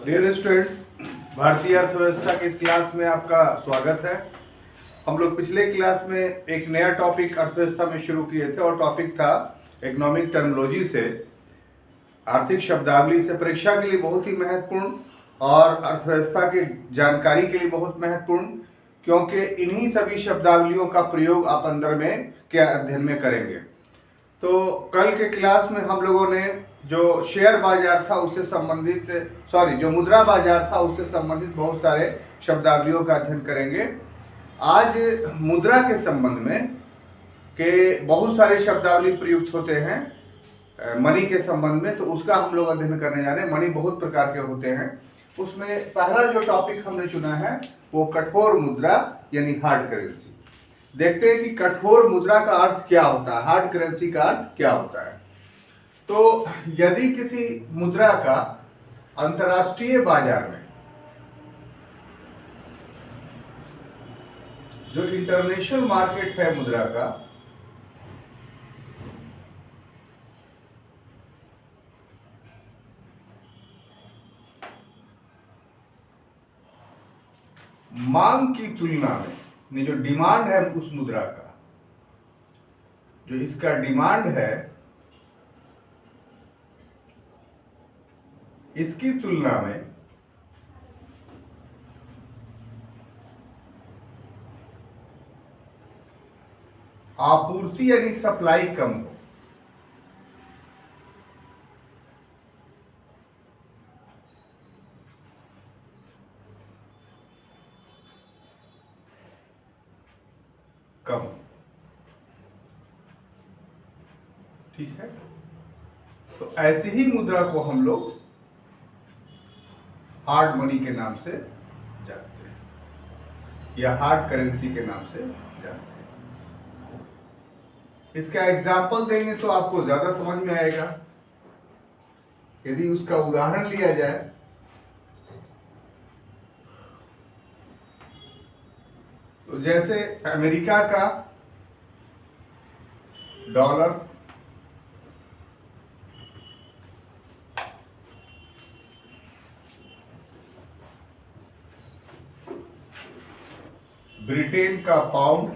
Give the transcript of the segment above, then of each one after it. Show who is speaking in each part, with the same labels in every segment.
Speaker 1: Dear students, भारतीय अर्थव्यवस्था के इस क्लास में आपका स्वागत है। हम लोग पिछले क्लास में एक नया टॉपिक अर्थव्यवस्था में शुरू किए थे और टॉपिक था इकोनॉमिक टर्मिनोलॉजी से, आर्थिक शब्दावली से। परीक्षा के लिए बहुत ही महत्वपूर्ण और अर्थव्यवस्था की जानकारी के लिए बहुत महत्वपूर्ण, क्योंकि इन्हीं सभी शब्दावलियों का प्रयोग आप अंदर में क्या अध्ययन में करेंगे। तो कल के क्लास में हम लोगों ने जो शेयर बाजार था उससे संबंधित जो मुद्रा बाजार था उससे संबंधित बहुत सारे शब्दावलियों का अध्ययन करेंगे। आज मुद्रा के संबंध में के बहुत सारे शब्दावली प्रयुक्त होते हैं मनी के संबंध में, तो उसका हम लोग अध्ययन करने जा रहे हैं। मनी बहुत प्रकार के होते हैं, उसमें पहला जो टॉपिक हमने चुना है वो कठोर मुद्रा यानी हार्ड करेंसी। देखते हैं कि कठोर मुद्रा का अर्थ क्या होता है, हार्ड करेंसी का अर्थ क्या होता है। तो यदि किसी मुद्रा का अंतर्राष्ट्रीय बाजार में, जो इंटरनेशनल मार्केट है मुद्रा का, मांग की तुलना में जो डिमांड है उस मुद्रा का, जो इसका डिमांड है, इसकी तुलना में आपूर्ति यानी सप्लाई कम हो, कम, ठीक है। तो ऐसी ही मुद्रा को हम लोग हार्ड मनी के नाम से जानते हैं या हार्ड करेंसी के नाम से जानते हैं। इसका एग्जाम्पल देंगे तो आपको ज्यादा समझ में आएगा। यदि उसका उदाहरण लिया जाए तो जैसे अमेरिका का डॉलर, ब्रिटेन का पाउंड,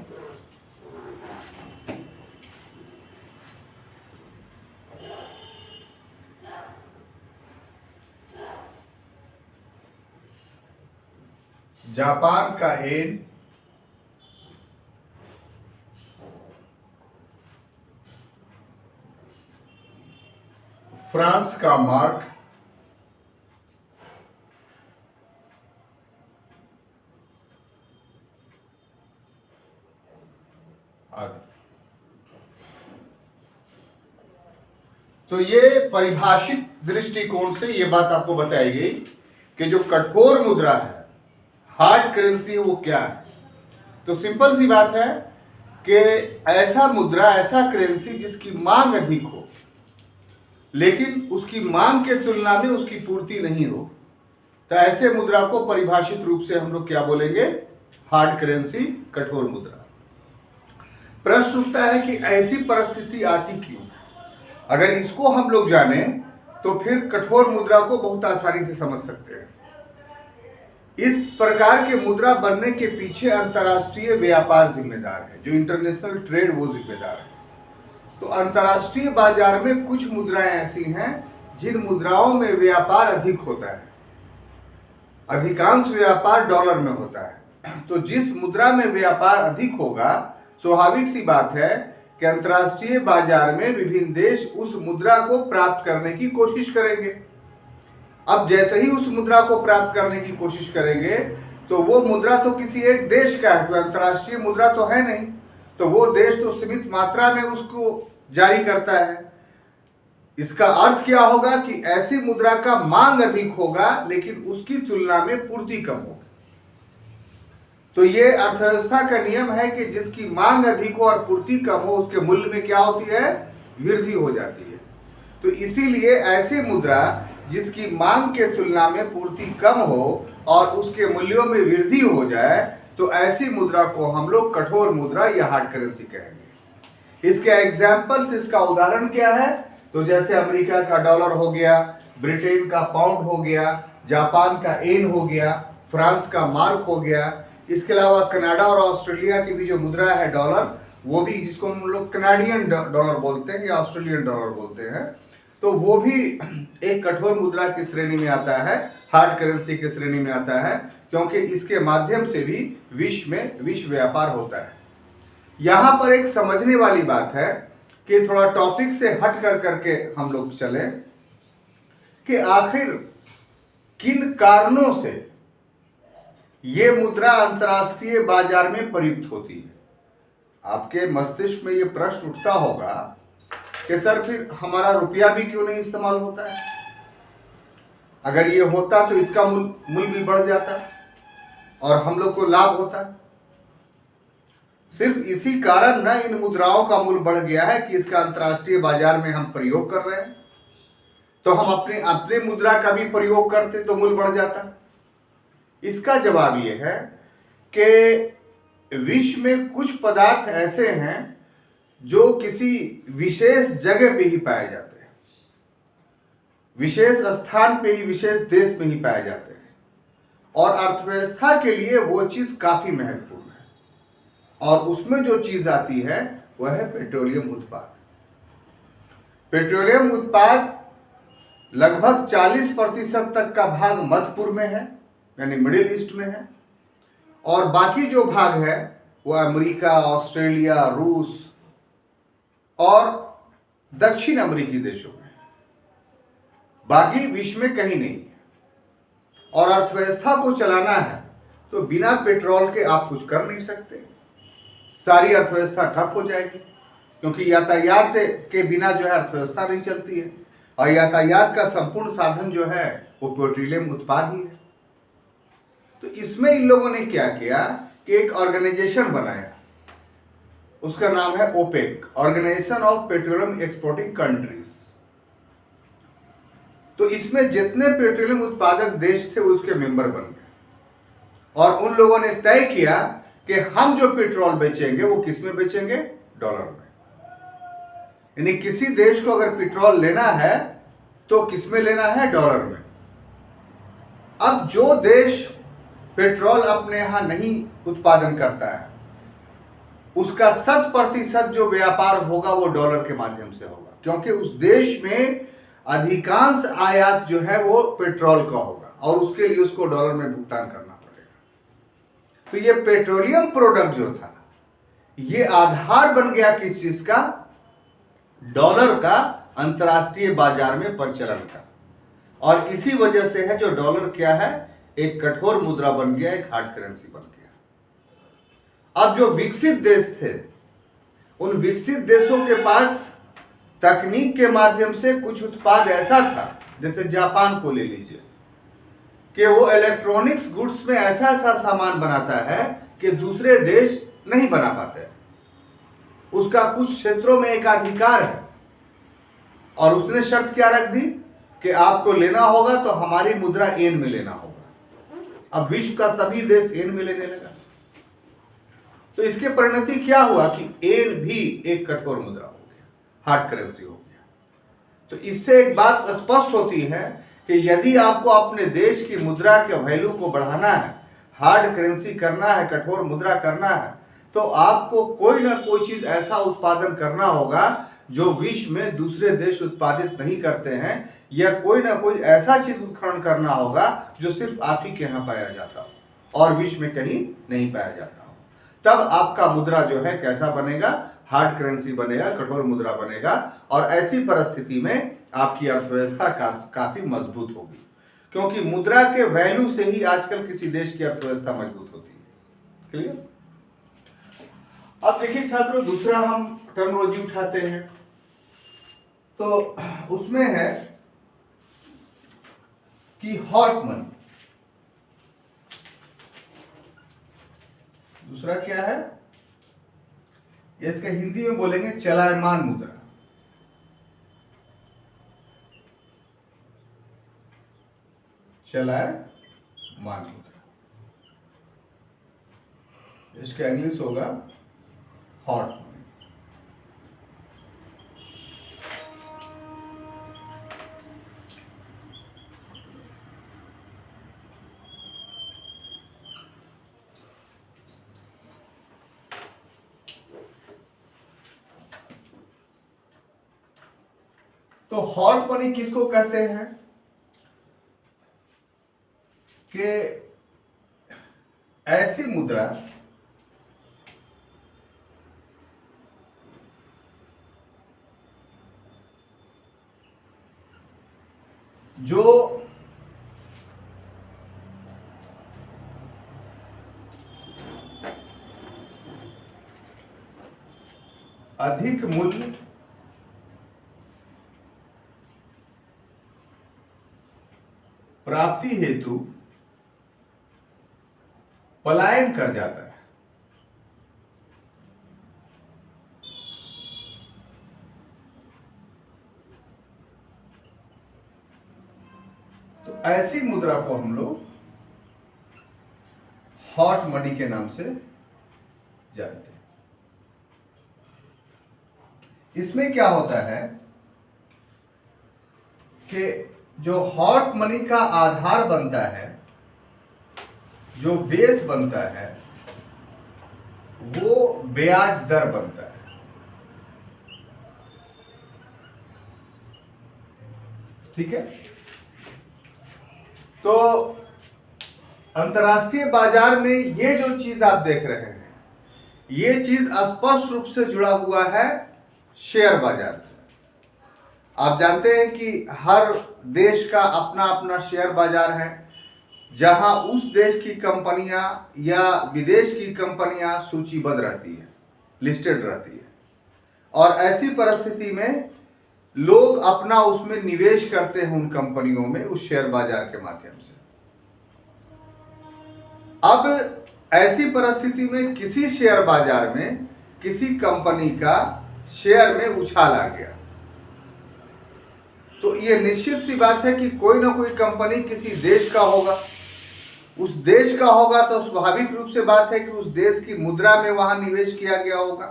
Speaker 1: जापान का येन, फ्रांस का मार्क, आदि। तो ये परिभाषित दृष्टिकोण से ये बात आपको बताई गई कि जो कठोर मुद्रा है, हार्ड करेंसी, वो क्या है। तो सिंपल सी बात है कि ऐसा मुद्रा, ऐसा करेंसी जिसकी मांग अधिक हो लेकिन उसकी मांग के तुलना में उसकी पूर्ति नहीं हो, तो ऐसे मुद्रा को परिभाषित रूप से हम लोग क्या बोलेंगे, हार्ड करेंसी, कठोर मुद्रा। प्रश्न उठता है कि ऐसी परिस्थिति आती क्यों। अगर इसको हम लोग जाने तो फिर कठोर मुद्रा को बहुत आसानी से समझ सकते हैं। इस प्रकार के मुद्रा बनने के पीछे अंतर्राष्ट्रीय व्यापार जिम्मेदार है, जो इंटरनेशनल ट्रेड वो जिम्मेदार है। तो अंतर्राष्ट्रीय बाजार में कुछ मुद्राएं ऐसी हैं जिन मुद्राओं में व्यापार अधिक होता है। अधिकांश व्यापार डॉलर में होता है। तो जिस मुद्रा में व्यापार अधिक होगा, स्वाभाविक सी बात है कि अंतर्राष्ट्रीय बाजार में विभिन्न देश उस मुद्रा को प्राप्त करने की कोशिश करेंगे। अब जैसे ही उस मुद्रा को प्राप्त करने की कोशिश करेंगे तो वो मुद्रा तो किसी एक देश का है, कोई अंतर्राष्ट्रीय मुद्रा तो है नहीं, तो वो देश तो सीमित मात्रा में उसको जारी करता है। इसका अर्थ क्या होगा कि ऐसी मुद्रा का मांग अधिक होगा लेकिन उसकी तुलना में पूर्ति कम होगी। तो ये अर्थव्यवस्था का नियम है कि जिसकी मांग अधिक हो और पूर्ति कम हो, उसके मूल्य में क्या होती है, वृद्धि हो जाती है। तो इसीलिए ऐसी मुद्रा जिसकी मांग के तुलना में पूर्ति कम हो और उसके मूल्यों में वृद्धि हो जाए, तो ऐसी मुद्रा को हम लोग कठोर मुद्रा या हार्ड करेंसी कहेंगे। इसके एग्जाम्पल्स, इसका उदाहरण क्या है, तो जैसे अमेरिका का डॉलर हो गया, ब्रिटेन का पाउंड हो गया, जापान का येन हो गया, फ्रांस का मार्क हो गया, इसके अलावा कनाडा और ऑस्ट्रेलिया की भी जो मुद्रा है डॉलर, वो भी, जिसको हम लोग कनाडियन डॉलर बोलते हैं या ऑस्ट्रेलियन डॉलर बोलते हैं, तो वो भी एक कठोर मुद्रा की श्रेणी में आता है, हार्ड करेंसी की श्रेणी में आता है, क्योंकि इसके माध्यम से भी विश्व व्यापार होता है। यहां पर एक समझने वाली बात है कि थोड़ा टॉपिक से हट कर करके हम लोग चले कि आखिर किन कारणों से ये मुद्रा अंतर्राष्ट्रीय बाजार में प्रयुक्त होती है। आपके मस्तिष्क में ये प्रश्न उठता होगा कि सर फिर हमारा रुपया भी क्यों नहीं इस्तेमाल होता है? अगर ये होता तो इसका मूल्य भी बढ़ जाता और हम लोग को लाभ होता। सिर्फ इसी कारण न इन मुद्राओं का मूल्य बढ़ गया है कि इसका अंतर्राष्ट्रीय बाजार में हम प्रयोग कर रहे हैं, तो हम अपने मुद्रा का भी प्रयोग करते तो मूल्य बढ़ जाता। इसका जवाब यह है कि विश्व में कुछ पदार्थ ऐसे हैं जो किसी विशेष जगह पे ही पाए जाते हैं, विशेष स्थान पे ही, विशेष देश में ही पाए जाते हैं, और अर्थव्यवस्था के लिए वो चीज काफी महत्वपूर्ण है। और उसमें जो चीज आती है वह है पेट्रोलियम उत्पाद। पेट्रोलियम उत्पाद लगभग 40% तक का भाग मध्य पूर्व में है, यानी मिडिल ईस्ट में है, और बाकी जो भाग है वह अमेरिका, ऑस्ट्रेलिया, रूस और दक्षिण अमेरिकी देशों में है। बाकी विश्व में कहीं नहीं है। और अर्थव्यवस्था को चलाना है तो बिना पेट्रोल के आप कुछ कर नहीं सकते, सारी अर्थव्यवस्था ठप हो जाएगी, क्योंकि यातायात के बिना जो है अर्थव्यवस्था नहीं चलती है, और यातायात का संपूर्ण साधन जो है वो पेट्रोलियम उत्पाद ही है। तो इसमें इन लोगों ने क्या किया कि एक ऑर्गेनाइजेशन बनाया, उसका नाम है OPEC, organisation of petroleum exporting countries. तो इसमें जितने पेट्रोलियम उत्पादक देश थे वो उसके मेंबर बन गए, और उन लोगों ने तय किया कि हम जो पेट्रोल बेचेंगे वो किस में बेचेंगे? डॉलर में। यानी किसी देश को अगर पेट्रोल लेना है तो किस में लेना है? डॉलर में। अब जो देश पेट्रोल अपने यहां नहीं उत्पादन करता है उसका 100% जो व्यापार होगा वो डॉलर के माध्यम से होगा, क्योंकि उस देश में अधिकांश आयात जो है वो पेट्रोल का होगा और उसके लिए उसको डॉलर में भुगतान करना पड़ेगा। तो ये पेट्रोलियम प्रोडक्ट जो था ये आधार बन गया किस चीज का? डॉलर का अंतर्राष्ट्रीय बाजार में परिचालन का। और इसी वजह से है जो डॉलर क्या है? एक कठोर मुद्रा बन गया, एक हार्ड करेंसी बन गया। अब जो विकसित देश थे उन विकसित देशों के पास तकनीक के माध्यम से कुछ उत्पाद ऐसा था, जैसे जापान को ले लीजिए, कि वो इलेक्ट्रॉनिक्स गुड्स में ऐसा ऐसा सामान बनाता है कि दूसरे देश नहीं बना पाते। उसका कुछ क्षेत्रों में एकाधिकार है, और उसने शर्त क्या रख दी कि आपको लेना होगा तो हमारी मुद्रा येन में लेना होगा। अब विश्व का सभी देश येन में लेने लगा, तो इसके परिणति क्या हुआ कि येन भी एक कठोर मुद्रा हो गया, हार्ड करेंसी हो गया। तो इससे एक बात स्पष्ट होती है कि यदि आपको अपने देश की मुद्रा के वैल्यू को बढ़ाना है, हार्ड करेंसी करना है, कठोर मुद्रा करना है, तो आपको कोई ना कोई चीज ऐसा उत्पादन करना होगा जो विश्व में दूसरे देश उत्पादित नहीं करते हैं, या कोई ना कोई ऐसा चीज उत्खनन करना होगा जो सिर्फ आप ही के यहाँ पाया जाता हो और विश्व में कहीं नहीं पाया जाता हो। तब आपका मुद्रा जो है कैसा बनेगा? हार्ड करेंसी बनेगा, कठोर मुद्रा बनेगा, और ऐसी परिस्थिति में आपकी अर्थव्यवस्था काफी मजबूत होगी, क्योंकि मुद्रा के वैल्यू से ही आजकल किसी देश की अर्थव्यवस्था मजबूत होती है। क्लियर? अब देखिए छात्रों, दूसरा हम टर्मिनोलॉजी उठाते हैं, तो उसमें है कि हॉट मनी। दूसरा क्या है? इसके हिंदी में बोलेंगे चलायमान मुद्रा। चलायमान मुद्रा, इसका इंग्लिश होगा हॉट मनी। तो हॉट मनी किसको कहते हैं कि ऐसी मुद्रा जो अधिक मूल्य प्राप्ति हेतु पलायन कर जाता है। तो ऐसी मुद्रा को हम लोग हॉट मनी के नाम से जानते हैं। इसमें क्या होता है कि जो हॉट मनी का आधार बनता है, जो बेस बनता है, वो ब्याज दर बनता है। ठीक है। तो अंतर्राष्ट्रीय बाजार में ये जो चीज आप देख रहे हैं, ये चीज स्पष्ट रूप से जुड़ा हुआ है शेयर बाजार से। आप जानते हैं कि हर देश का अपना अपना शेयर बाजार है, जहां उस देश की कंपनियां या विदेश की कंपनियां सूचीबद्ध रहती है, लिस्टेड रहती है, और ऐसी परिस्थिति में लोग अपना उसमें निवेश करते हैं उन कंपनियों में, उस शेयर बाजार के माध्यम से। अब ऐसी परिस्थिति में किसी शेयर बाजार में किसी कंपनी का शेयर में उछाल आ गया, तो ये निश्चित सी बात है कि कोई ना कोई कंपनी किसी देश का होगा। उस देश का होगा तो स्वाभाविक रूप से बात है कि उस देश की मुद्रा में वहां निवेश किया गया होगा।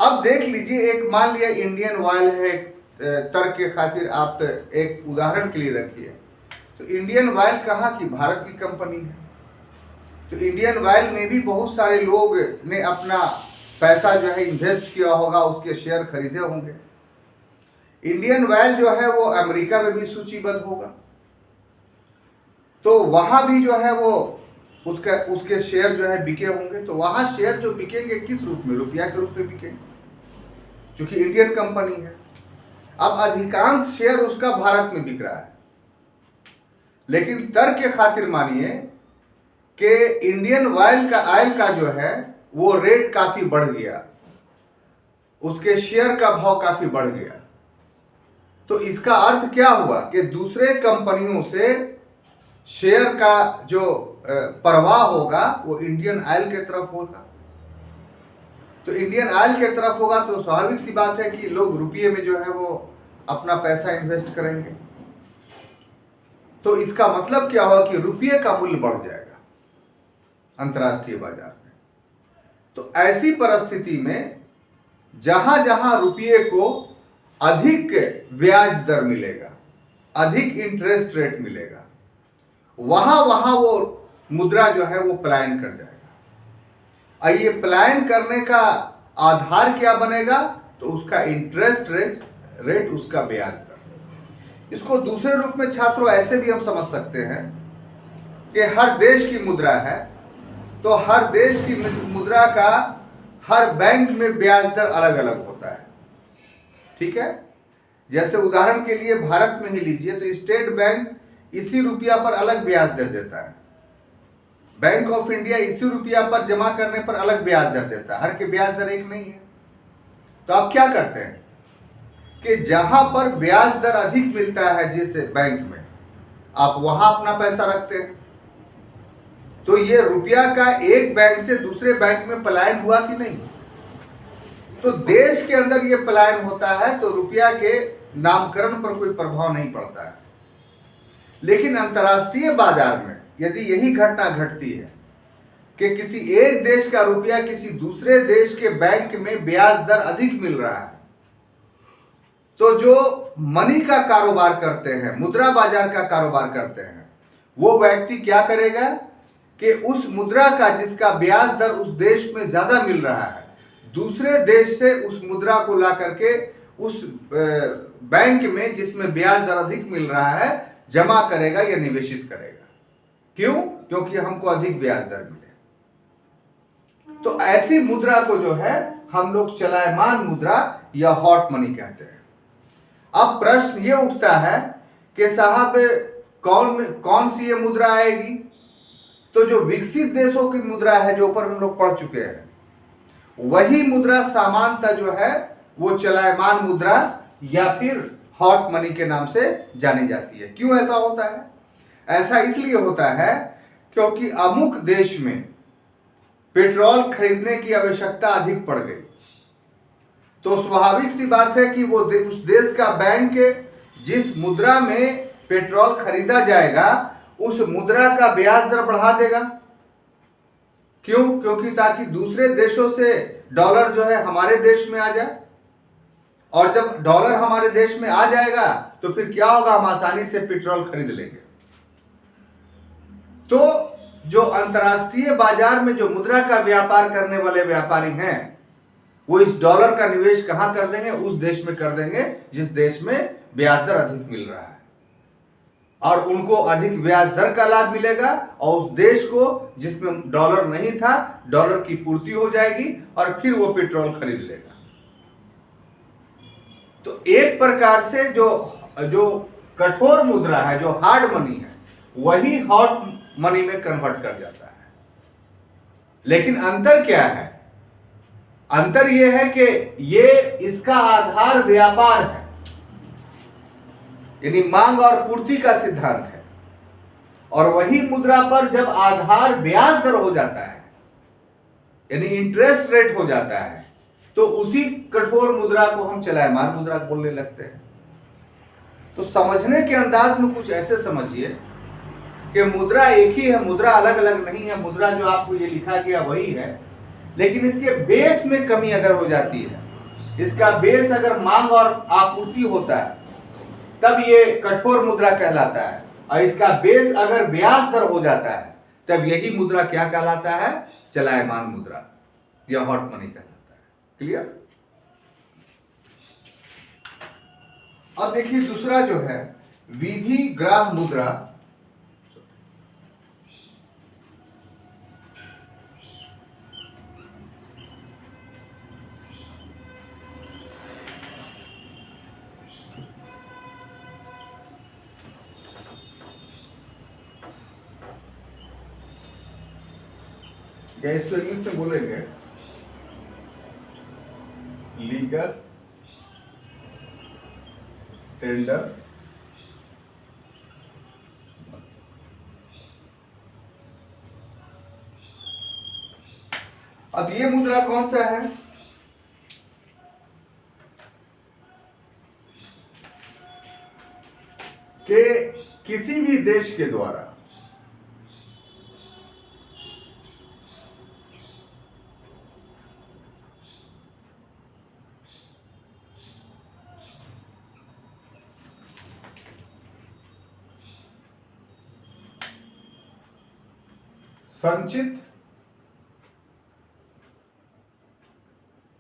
Speaker 1: अब देख लीजिए, एक मान लिया इंडियन ऑयल है, तर्क के खातिर आप एक उदाहरण के लिए रखिए, तो इंडियन ऑयल कहाँ की? भारत की कंपनी है। तो इंडियन ऑयल में भी बहुत सारे लोग ने अपना पैसा जो है इन्वेस्ट किया होगा, उसके शेयर खरीदे होंगे। इंडियन ऑयल जो है वो अमेरिका में भी सूचीबद्ध होगा, तो वहां भी जो है वो उसके शेयर जो है बिके होंगे। तो वहां शेयर जो बिकेंगे किस रूप में? रुपया के रूप में बिकेंगे, क्योंकि इंडियन कंपनी है। अब अधिकांश शेयर उसका भारत में बिक रहा है, लेकिन तर्क के खातिर मानिए कि इंडियन ऑयल का जो है वो रेट काफी बढ़ गया, उसके शेयर का भाव काफी बढ़ गया। तो इसका अर्थ क्या हुआ कि दूसरे कंपनियों से शेयर का जो प्रवाह होगा वो इंडियन ऑयल के तरफ होगा। तो इंडियन ऑयल के तरफ होगा तो स्वाभाविक सी बात है कि लोग रुपये में जो है वो अपना पैसा इन्वेस्ट करेंगे। तो इसका मतलब क्या होगा कि रुपये का मूल्य बढ़ जाएगा अंतर्राष्ट्रीय बाजार में। तो ऐसी परिस्थिति में जहां जहां रुपये को अधिक ब्याज दर मिलेगा, अधिक इंटरेस्ट रेट मिलेगा, वहां वहां वो मुद्रा जो है वो पलायन कर जाएगा। और ये पलायन करने का आधार क्या बनेगा? तो उसका इंटरेस्ट रेट, उसका ब्याज दर। इसको दूसरे रूप में छात्रों ऐसे भी हम समझ सकते हैं कि हर देश की मुद्रा है, तो हर देश की मुद्रा का हर बैंक में ब्याज दर अलग अलग होता है। ठीक है। जैसे उदाहरण के लिए भारत में ही लीजिए तो स्टेट बैंक इसी रुपया पर अलग ब्याज दर देता है, बैंक ऑफ इंडिया इसी रुपया पर जमा करने पर अलग ब्याज दर देता है, हर के ब्याज दर एक नहीं है। तो आप क्या करते हैं कि जहां पर ब्याज दर अधिक मिलता है जिस बैंक में, आप वहां अपना पैसा रखते हैं। तो ये रुपया का एक बैंक से दूसरे बैंक में पलायन हुआ कि नहीं? तो देश के अंदर ये पलायन होता है तो रुपया के नामकरण पर कोई प्रभाव नहीं पड़ता है। लेकिन अंतर्राष्ट्रीय बाजार में यदि यही घटना घटती है कि किसी एक देश का रुपया किसी दूसरे देश के बैंक में ब्याज दर अधिक मिल रहा है, तो जो मनी का कारोबार करते हैं, मुद्रा बाजार का कारोबार करते हैं, वो व्यक्ति क्या करेगा कि उस मुद्रा का जिसका ब्याज दर उस देश में ज्यादा मिल रहा है, दूसरे देश से उस मुद्रा को ला करके उस बैंक में जिसमें ब्याज दर अधिक मिल रहा है जमा करेगा या निवेशित करेगा। क्यों? क्योंकि हमको अधिक ब्याज दर मिले। तो ऐसी मुद्रा को जो है हम लोग चलायमान मुद्रा या हॉट मनी कहते हैं। अब प्रश्न ये उठता है कि साहब कौन सी ये मुद्रा आएगी? तो जो विकसित देशों की मुद्रा है, जो ऊपर हम लोग पढ़ चुके हैं, वही मुद्रा सामान्यतः जो है वो चलायमान मुद्रा या फिर हॉट मनी के नाम से जानी जाती है। क्यों ऐसा होता है? ऐसा इसलिए होता है क्योंकि अमुक देश में पेट्रोल खरीदने की आवश्यकता अधिक पड़ गई, तो स्वाभाविक सी बात है कि वो उस देश का बैंक जिस मुद्रा में पेट्रोल खरीदा जाएगा उस मुद्रा का ब्याज दर बढ़ा देगा। क्यों? क्योंकि ताकि दूसरे देशों से डॉलर जो है हमारे देश में आ जाए, और जब डॉलर हमारे देश में आ जाएगा तो फिर क्या होगा, हम आसानी से पेट्रोल खरीद लेंगे। तो जो अंतर्राष्ट्रीय बाजार में जो मुद्रा का व्यापार करने वाले व्यापारी हैं, वो इस डॉलर का निवेश कहां कर देंगे? उस देश में कर देंगे जिस देश में ब्याज दर अधिक मिल रहा है, और उनको अधिक ब्याज दर का लाभ मिलेगा, और उस देश को जिसमें डॉलर नहीं था, डॉलर की पूर्ति हो जाएगी और फिर वो पेट्रोल खरीद लेगा। तो एक प्रकार से जो कठोर मुद्रा है, जो हार्ड मनी है, वही हॉट मनी में कन्वर्ट कर जाता है। लेकिन अंतर क्या है? अंतर यह है कि ये इसका आधार व्यापार है, यानी मांग और पूर्ति का सिद्धांत है, और वही मुद्रा पर जब आधार ब्याज दर हो जाता है, यानी इंटरेस्ट रेट हो जाता है, तो उसी कठोर मुद्रा को हम चलायमान मुद्रा बोलने लगते हैं। तो समझने के अंदाज में कुछ ऐसे समझिए कि मुद्रा एक ही है, मुद्रा अलग अलग नहीं है। मुद्रा जो आपको ये लिखा गया वही है, लेकिन इसके बेस में कमी अगर हो जाती है, इसका बेस अगर मांग और आपूर्ति होता है, तब ये कठोर मुद्रा कहलाता है, और इसका बेस अगर ब्याज दर हो जाता है, तब यही मुद्रा क्या कहलाता है? चलायमान मुद्रा या हॉट मनी कहलाता है। क्लियर? अब देखिए दूसरा जो है विधि ग्राह मुद्रा। या इसको इंग्लिश से बोलेंगे लीगल टेंडर अब ये मुद्रा कौन सा है? कि किसी भी देश के द्वारा संचित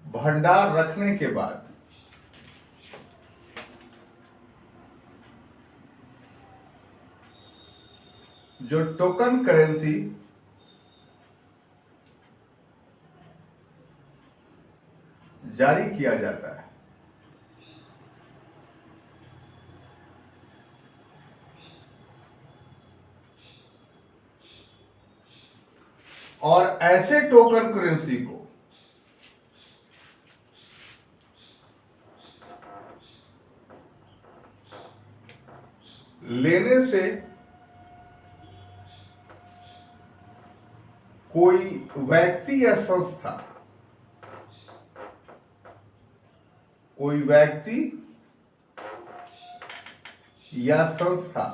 Speaker 1: भंडार रखने के बाद जो टोकन करेंसी जारी किया जाता है, और ऐसे टोकन करेंसी को लेने से कोई व्यक्ति या संस्था, कोई व्यक्ति या संस्था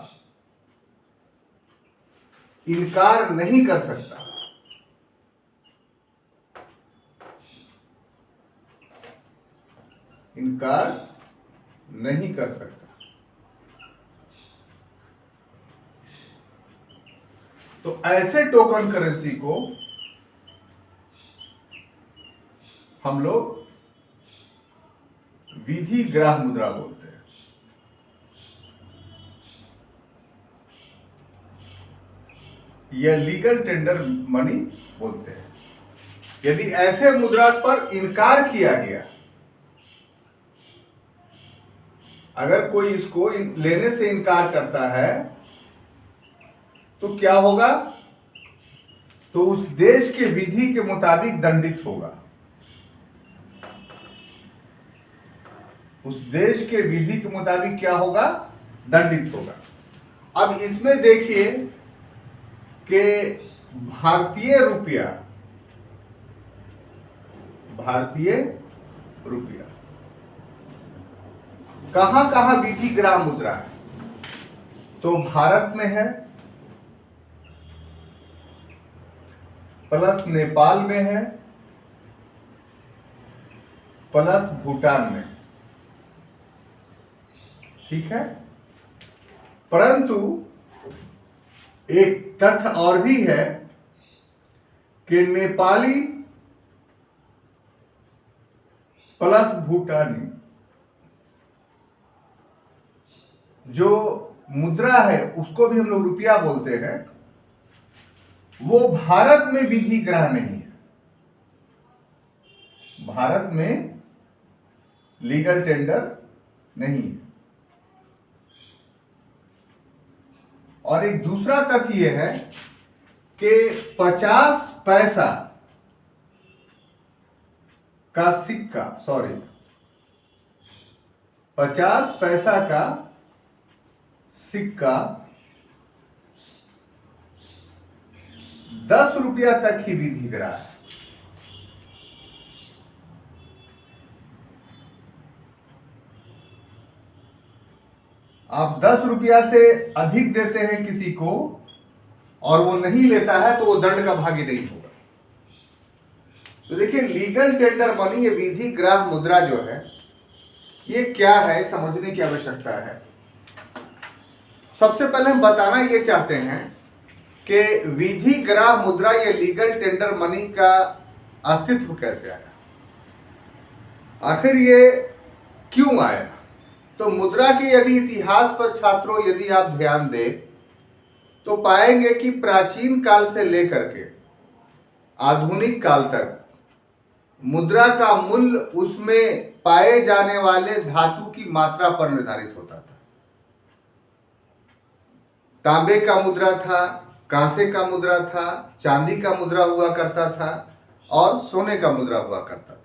Speaker 1: इनकार नहीं कर सकता, इनकार नहीं कर सकता। तो ऐसे टोकन करेंसी को हम लोग विधि ग्राह मुद्रा बोलते हैं। यह लीगल टेंडर मनी बोलते हैं। यदि ऐसे मुद्रा पर इनकार किया गया, अगर कोई इसको लेने से इनकार करता है तो क्या होगा? तो उस देश के विधि के मुताबिक दंडित होगा। उस देश के विधि के मुताबिक क्या होगा? दंडित होगा। अब इसमें देखिए कि भारतीय रुपया कहां कहां विधि ग्राह मुद्रा है? तो भारत में है, प्लस नेपाल में है, प्लस भूटान में। ठीक है, परंतु एक तथ्य और भी है कि नेपाली प्लस भूटानी जो मुद्रा है उसको भी हम लोग रुपया बोलते हैं, वो भारत में विधि ग्राह नहीं है। भारत में लीगल टेंडर नहीं है। और एक दूसरा तथ्य यह है कि 50 पैसा का सिक्का, 50 पैसा का सिक्का 10 रुपया तक ही विधि ग्राह है। आप 10 रुपया से अधिक देते हैं किसी को और वो नहीं लेता है तो वो दंड का भागी नहीं होगा। तो देखिए, लीगल टेंडर मनी, ये विधि ग्राह मुद्रा जो है, ये क्या है समझने की आवश्यकता है। सबसे पहले हम बताना ये चाहते हैं कि विधि ग्राह मुद्रा, ये लीगल टेंडर मनी का अस्तित्व कैसे आया, आखिर ये क्यों आया। तो मुद्रा के यदि इतिहास पर छात्रों यदि आप ध्यान दें तो पाएंगे कि प्राचीन काल से लेकर के आधुनिक काल तक मुद्रा का मूल्य उसमें पाए जाने वाले धातु की मात्रा पर निर्धारित होता था। तांबे का मुद्रा था, कांसे का मुद्रा था, चांदी का मुद्रा हुआ करता था और सोने का मुद्रा हुआ करता था।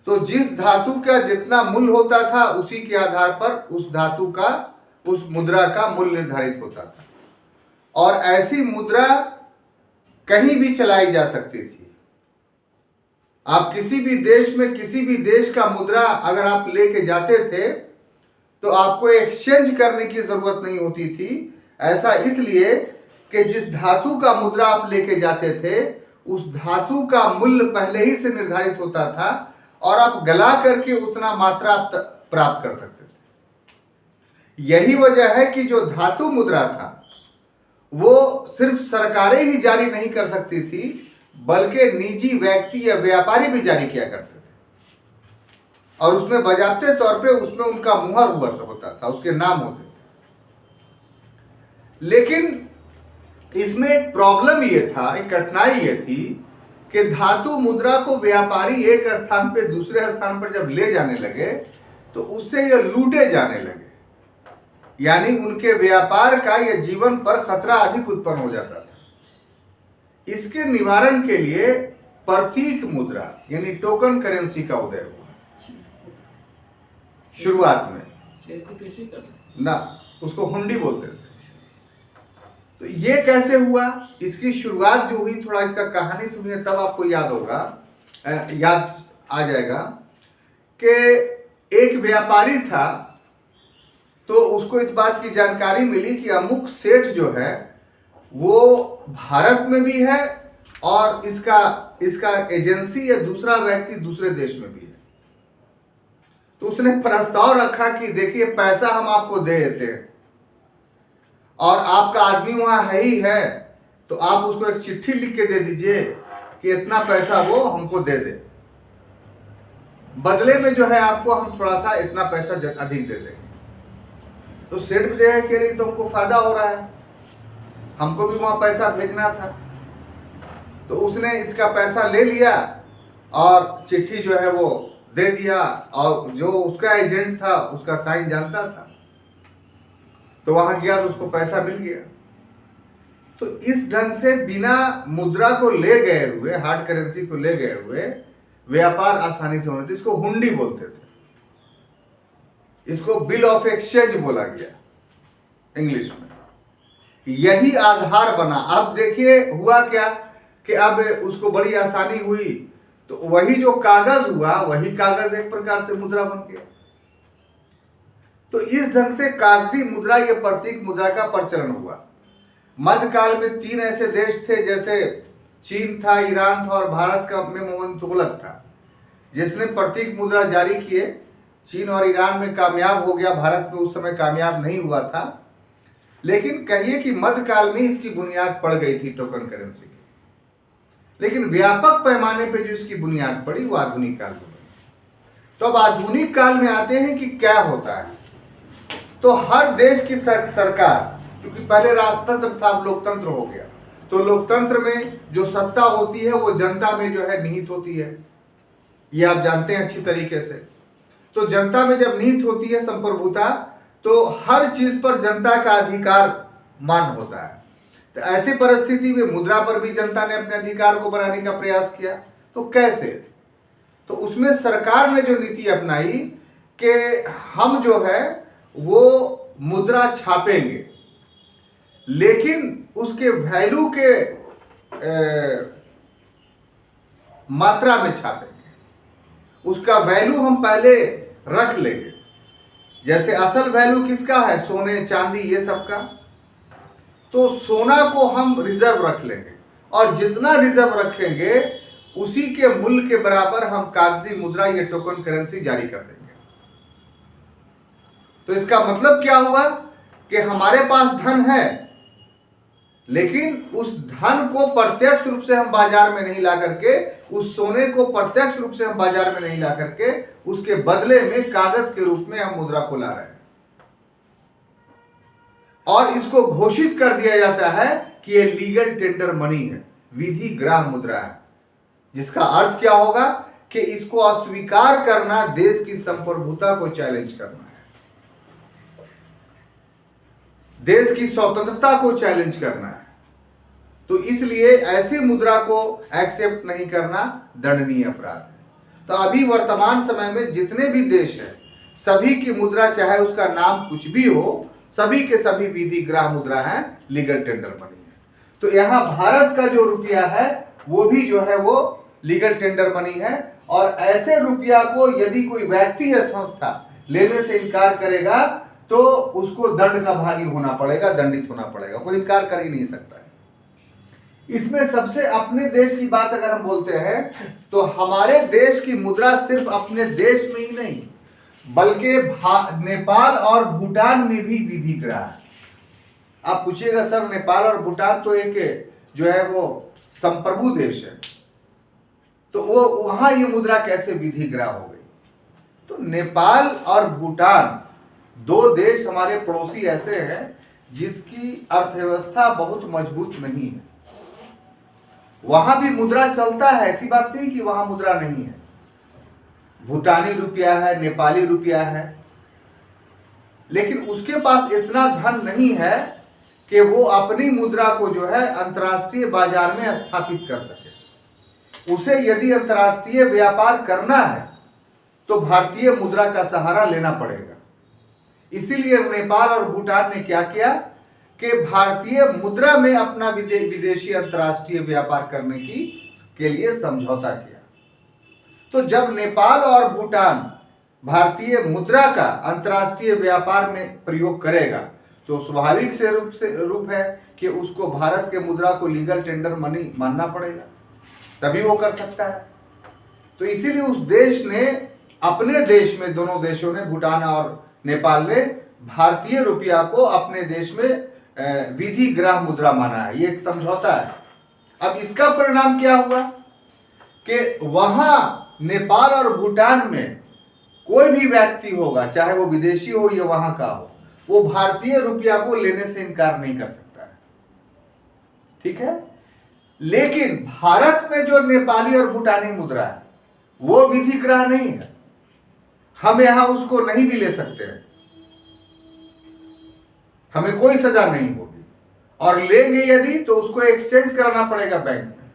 Speaker 1: तो जिस धातु का जितना मूल्य होता था उसी के आधार पर उस धातु का, उस मुद्रा का मूल्य निर्धारित होता था। और ऐसी मुद्रा कहीं भी चलाई जा सकती थी। आप किसी भी देश में किसी भी देश का मुद्रा अगर आप लेके जाते थे तो आपको एक्सचेंज करने की जरूरत नहीं होती थी। ऐसा इसलिए कि जिस धातु का मुद्रा आप लेके जाते थे उस धातु का मूल्य पहले ही से निर्धारित होता था और आप गला करके उतना मात्रा आप प्राप्त कर सकते थे। यही वजह है कि जो धातु मुद्रा था वो सिर्फ सरकारें ही जारी नहीं कर सकती थी, बल्कि निजी व्यक्ति या व्यापारी भी जारी किया करते थे। और उसमें बाज़ाब्ते तौर पे उसमें उनका मुहर हुआ होता था, उसके नाम होते थे। लेकिन इसमें एक प्रॉब्लम ये था, एक कठिनाई ये थी कि धातु मुद्रा को व्यापारी एक स्थान पे दूसरे स्थान पर जब ले जाने लगे तो उससे ये लूटे जाने लगे, यानी उनके व्यापार का या जीवन पर खतरा अधिक उत्पन्न हो जाता था। इसके निवारण के लिए प्रतीक मुद्रा यानी टोकन करेंसी का उदय हुआ। शुरुआत में ना उसको हुंडी बोलते थे। तो ये कैसे हुआ, इसकी शुरुआत जो हुई, थोड़ा इसका कहानी सुनिए तब आपको याद होगा, याद आ जाएगा कि एक व्यापारी था तो उसको इस बात की जानकारी मिली कि अमुक सेठ जो है वो भारत में भी है और इसका एजेंसी या दूसरा व्यक्ति दूसरे देश में भी है। तो उसने प्रस्ताव रखा कि देखिए पैसा हम आपको दे देते हैं और आपका आदमी वहां है ही है, तो आप उसको एक चिट्ठी लिख के दे दीजिए कि इतना पैसा वो हमको दे दे। बदले में जो है आपको हम थोड़ा सा इतना पैसा अधिक दे देंगे। तो सेठ भी देगा कि नहीं, तो हमको फायदा हो रहा है, हमको भी वहां पैसा भेजना था। तो उसने इसका पैसा ले लिया और चिट्ठी जो है वो दे दिया, और जो उसका एजेंट था उसका साइन जानता था, तो वहां गया तो उसको पैसा मिल गया। तो इस ढंग से बिना मुद्रा को ले गए हुए, हार्ड करेंसी को ले गए हुए व्यापार आसानी से होना था। इसको हुंडी बोलते थे, इसको बिल ऑफ एक्सचेंज बोला गया इंग्लिश में। यही आधार बना। अब देखिए हुआ क्या कि अब उसको बड़ी आसानी हुई, तो वही जो कागज हुआ वही कागज एक प्रकार से मुद्रा बन गया। तो इस ढंग से कागजी मुद्रा, ये प्रतीक मुद्रा का प्रचलन हुआ। मध्यकाल में 3 ऐसे देश थे, जैसे चीन था, ईरान था और भारत का में मोहन तुगलक था, जिसने प्रतीक मुद्रा जारी किए। चीन और ईरान में कामयाब हो गया, भारत में उस समय कामयाब नहीं हुआ था। लेकिन कहिए कि मध्यकाल में इसकी बुनियाद पड़ गई थी टोकन करेंसी की, लेकिन व्यापक पैमाने पर जो इसकी बुनियाद पड़ी वो आधुनिक काल में पड़ी। तो अब आधुनिक काल में आते हैं कि क्या होता है। तो हर देश की सरकार, क्योंकि पहले राजतंत्र था, अब लोकतंत्र हो गया, तो लोकतंत्र में जो सत्ता होती है वो जनता में जो है निहित होती है, ये आप जानते हैं अच्छी तरीके से। तो जनता में जब निहित होती है संप्रभुता, तो हर चीज पर जनता का अधिकार मान होता है। तो ऐसी परिस्थिति में मुद्रा पर भी जनता ने अपने अधिकार को बनाने का प्रयास किया। तो कैसे? तो उसमें सरकार ने जो नीति अपनाई कि हम जो है वो मुद्रा छापेंगे, लेकिन उसके वैल्यू के मात्रा में छापेंगे। उसका वैल्यू हम पहले रख लेंगे। जैसे असल वैल्यू किसका है, सोने चांदी ये सब का, तो सोना को हम रिजर्व रख लेंगे, और जितना रिजर्व रखेंगे उसी के मूल्य के बराबर हम कागजी मुद्रा, ये टोकन करेंसी जारी कर देंगे। तो इसका मतलब क्या हुआ कि हमारे पास धन है, लेकिन उस धन को प्रत्यक्ष रूप से हम बाजार में नहीं ला करके, उस सोने को प्रत्यक्ष रूप से हम बाजार में नहीं ला करके, उसके बदले में कागज के रूप में हम मुद्रा को ला रहे हैं। और इसको घोषित कर दिया जाता है कि ये लीगल टेंडर मनी है, विधि ग्राह्य मुद्रा है, जिसका अर्थ क्या होगा कि इसको अस्वीकार करना देश की संप्रभुता को चैलेंज करना है, देश की स्वतंत्रता को चैलेंज करना है। तो इसलिए ऐसी मुद्रा को एक्सेप्ट नहीं करना दंडनीय अपराध है। तो अभी वर्तमान समय में जितने भी देश हैं, सभी की मुद्रा, चाहे उसका नाम कुछ भी हो, सभी के सभी विधि ग्राह्य मुद्रा है, लीगल टेंडर मनी है। तो यहाँ भारत का जो रुपया है वो भी जो है वो लीगल टेंडर मनी है। और ऐसे रुपया को यदि कोई व्यक्ति या संस्था लेने से इनकार करेगा तो उसको दंड का भागी होना पड़ेगा, दंडित होना पड़ेगा, कोई इनकार कर ही नहीं सकता है। इसमें सबसे अपने देश की बात अगर हम बोलते हैं तो हमारे देश की मुद्रा सिर्फ अपने देश में ही नहीं, बल्कि नेपाल और भूटान में भी विधि ग्राह्य है। आप पूछिएगा सर, नेपाल और भूटान तो एक जो है वो संप्रभु देश है, तो वो वहां ये मुद्रा कैसे विधि ग्राह्य हो गई? तो नेपाल और भूटान 2 देश हमारे पड़ोसी ऐसे हैं जिसकी अर्थव्यवस्था बहुत मजबूत नहीं है। वहां भी मुद्रा चलता है, ऐसी बात नहीं कि वहां मुद्रा नहीं है। भूटानी रुपया है, नेपाली रुपया है, लेकिन उसके पास इतना धन नहीं है कि वो अपनी मुद्रा को जो है अंतर्राष्ट्रीय बाजार में स्थापित कर सके। उसे यदि अंतर्राष्ट्रीय व्यापार करना है तो भारतीय मुद्रा का सहारा लेना पड़ेगा। इसीलिए नेपाल और भूटान ने क्या किया कि भारतीय मुद्रा में अपना विदेशी अंतर्राष्ट्रीय व्यापार करने के लिए समझौता किया। तो जब नेपाल और भूटान भारतीय मुद्रा का अंतर्राष्ट्रीय व्यापार में प्रयोग करेगा तो स्वाभाविक से रूप है कि उसको भारत के मुद्रा को लीगल टेंडर मनी मानना पड़ेगा, तभी वो कर सकता है। तो इसीलिए उस देश ने, अपने देश में, दोनों देशों ने, भूटान और नेपाल ने भारतीय रुपया को अपने देश में विधि ग्राह्य मुद्रा माना है। ये एक समझौता है। अब इसका परिणाम क्या हुआ कि वहां नेपाल और भूटान में कोई भी व्यक्ति होगा, चाहे वो विदेशी हो या वहां का हो, वो भारतीय रुपया को लेने से इनकार नहीं कर सकता है। ठीक है, लेकिन भारत में जो नेपाली और भूटानी मुद्रा है वो विधिग्राह नहीं है, हम यहां उसको नहीं भी ले सकते हैं, हमें कोई सजा नहीं होगी। और लेंगे यदि तो उसको एक्सचेंज कराना पड़ेगा बैंक में,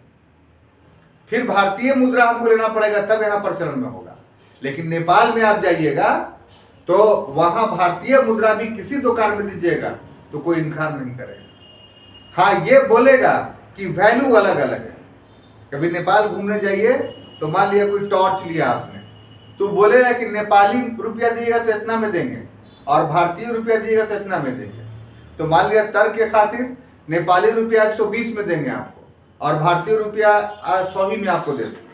Speaker 1: फिर भारतीय मुद्रा हमको लेना पड़ेगा, तब यहां प्रचलन में होगा। लेकिन नेपाल में आप जाइएगा तो वहां भारतीय मुद्रा भी किसी दुकान में दीजिएगा तो कोई इनकार नहीं करेगा। हाँ, ये बोलेगा कि वैल्यू अलग अलग है। कभी नेपाल घूमने जाइए तो मान लिया कोई टॉर्च लिया आपने, तो बोलेगा कि नेपाली रुपया दिएगा तो इतना में देंगे और भारतीय रुपया दिएगा तो इतना में देंगे। तो मान लिया तर्क के खातिर नेपाली रुपया 120 में देंगे आपको और भारतीय रुपया 100 ही में आपको दे देंगे।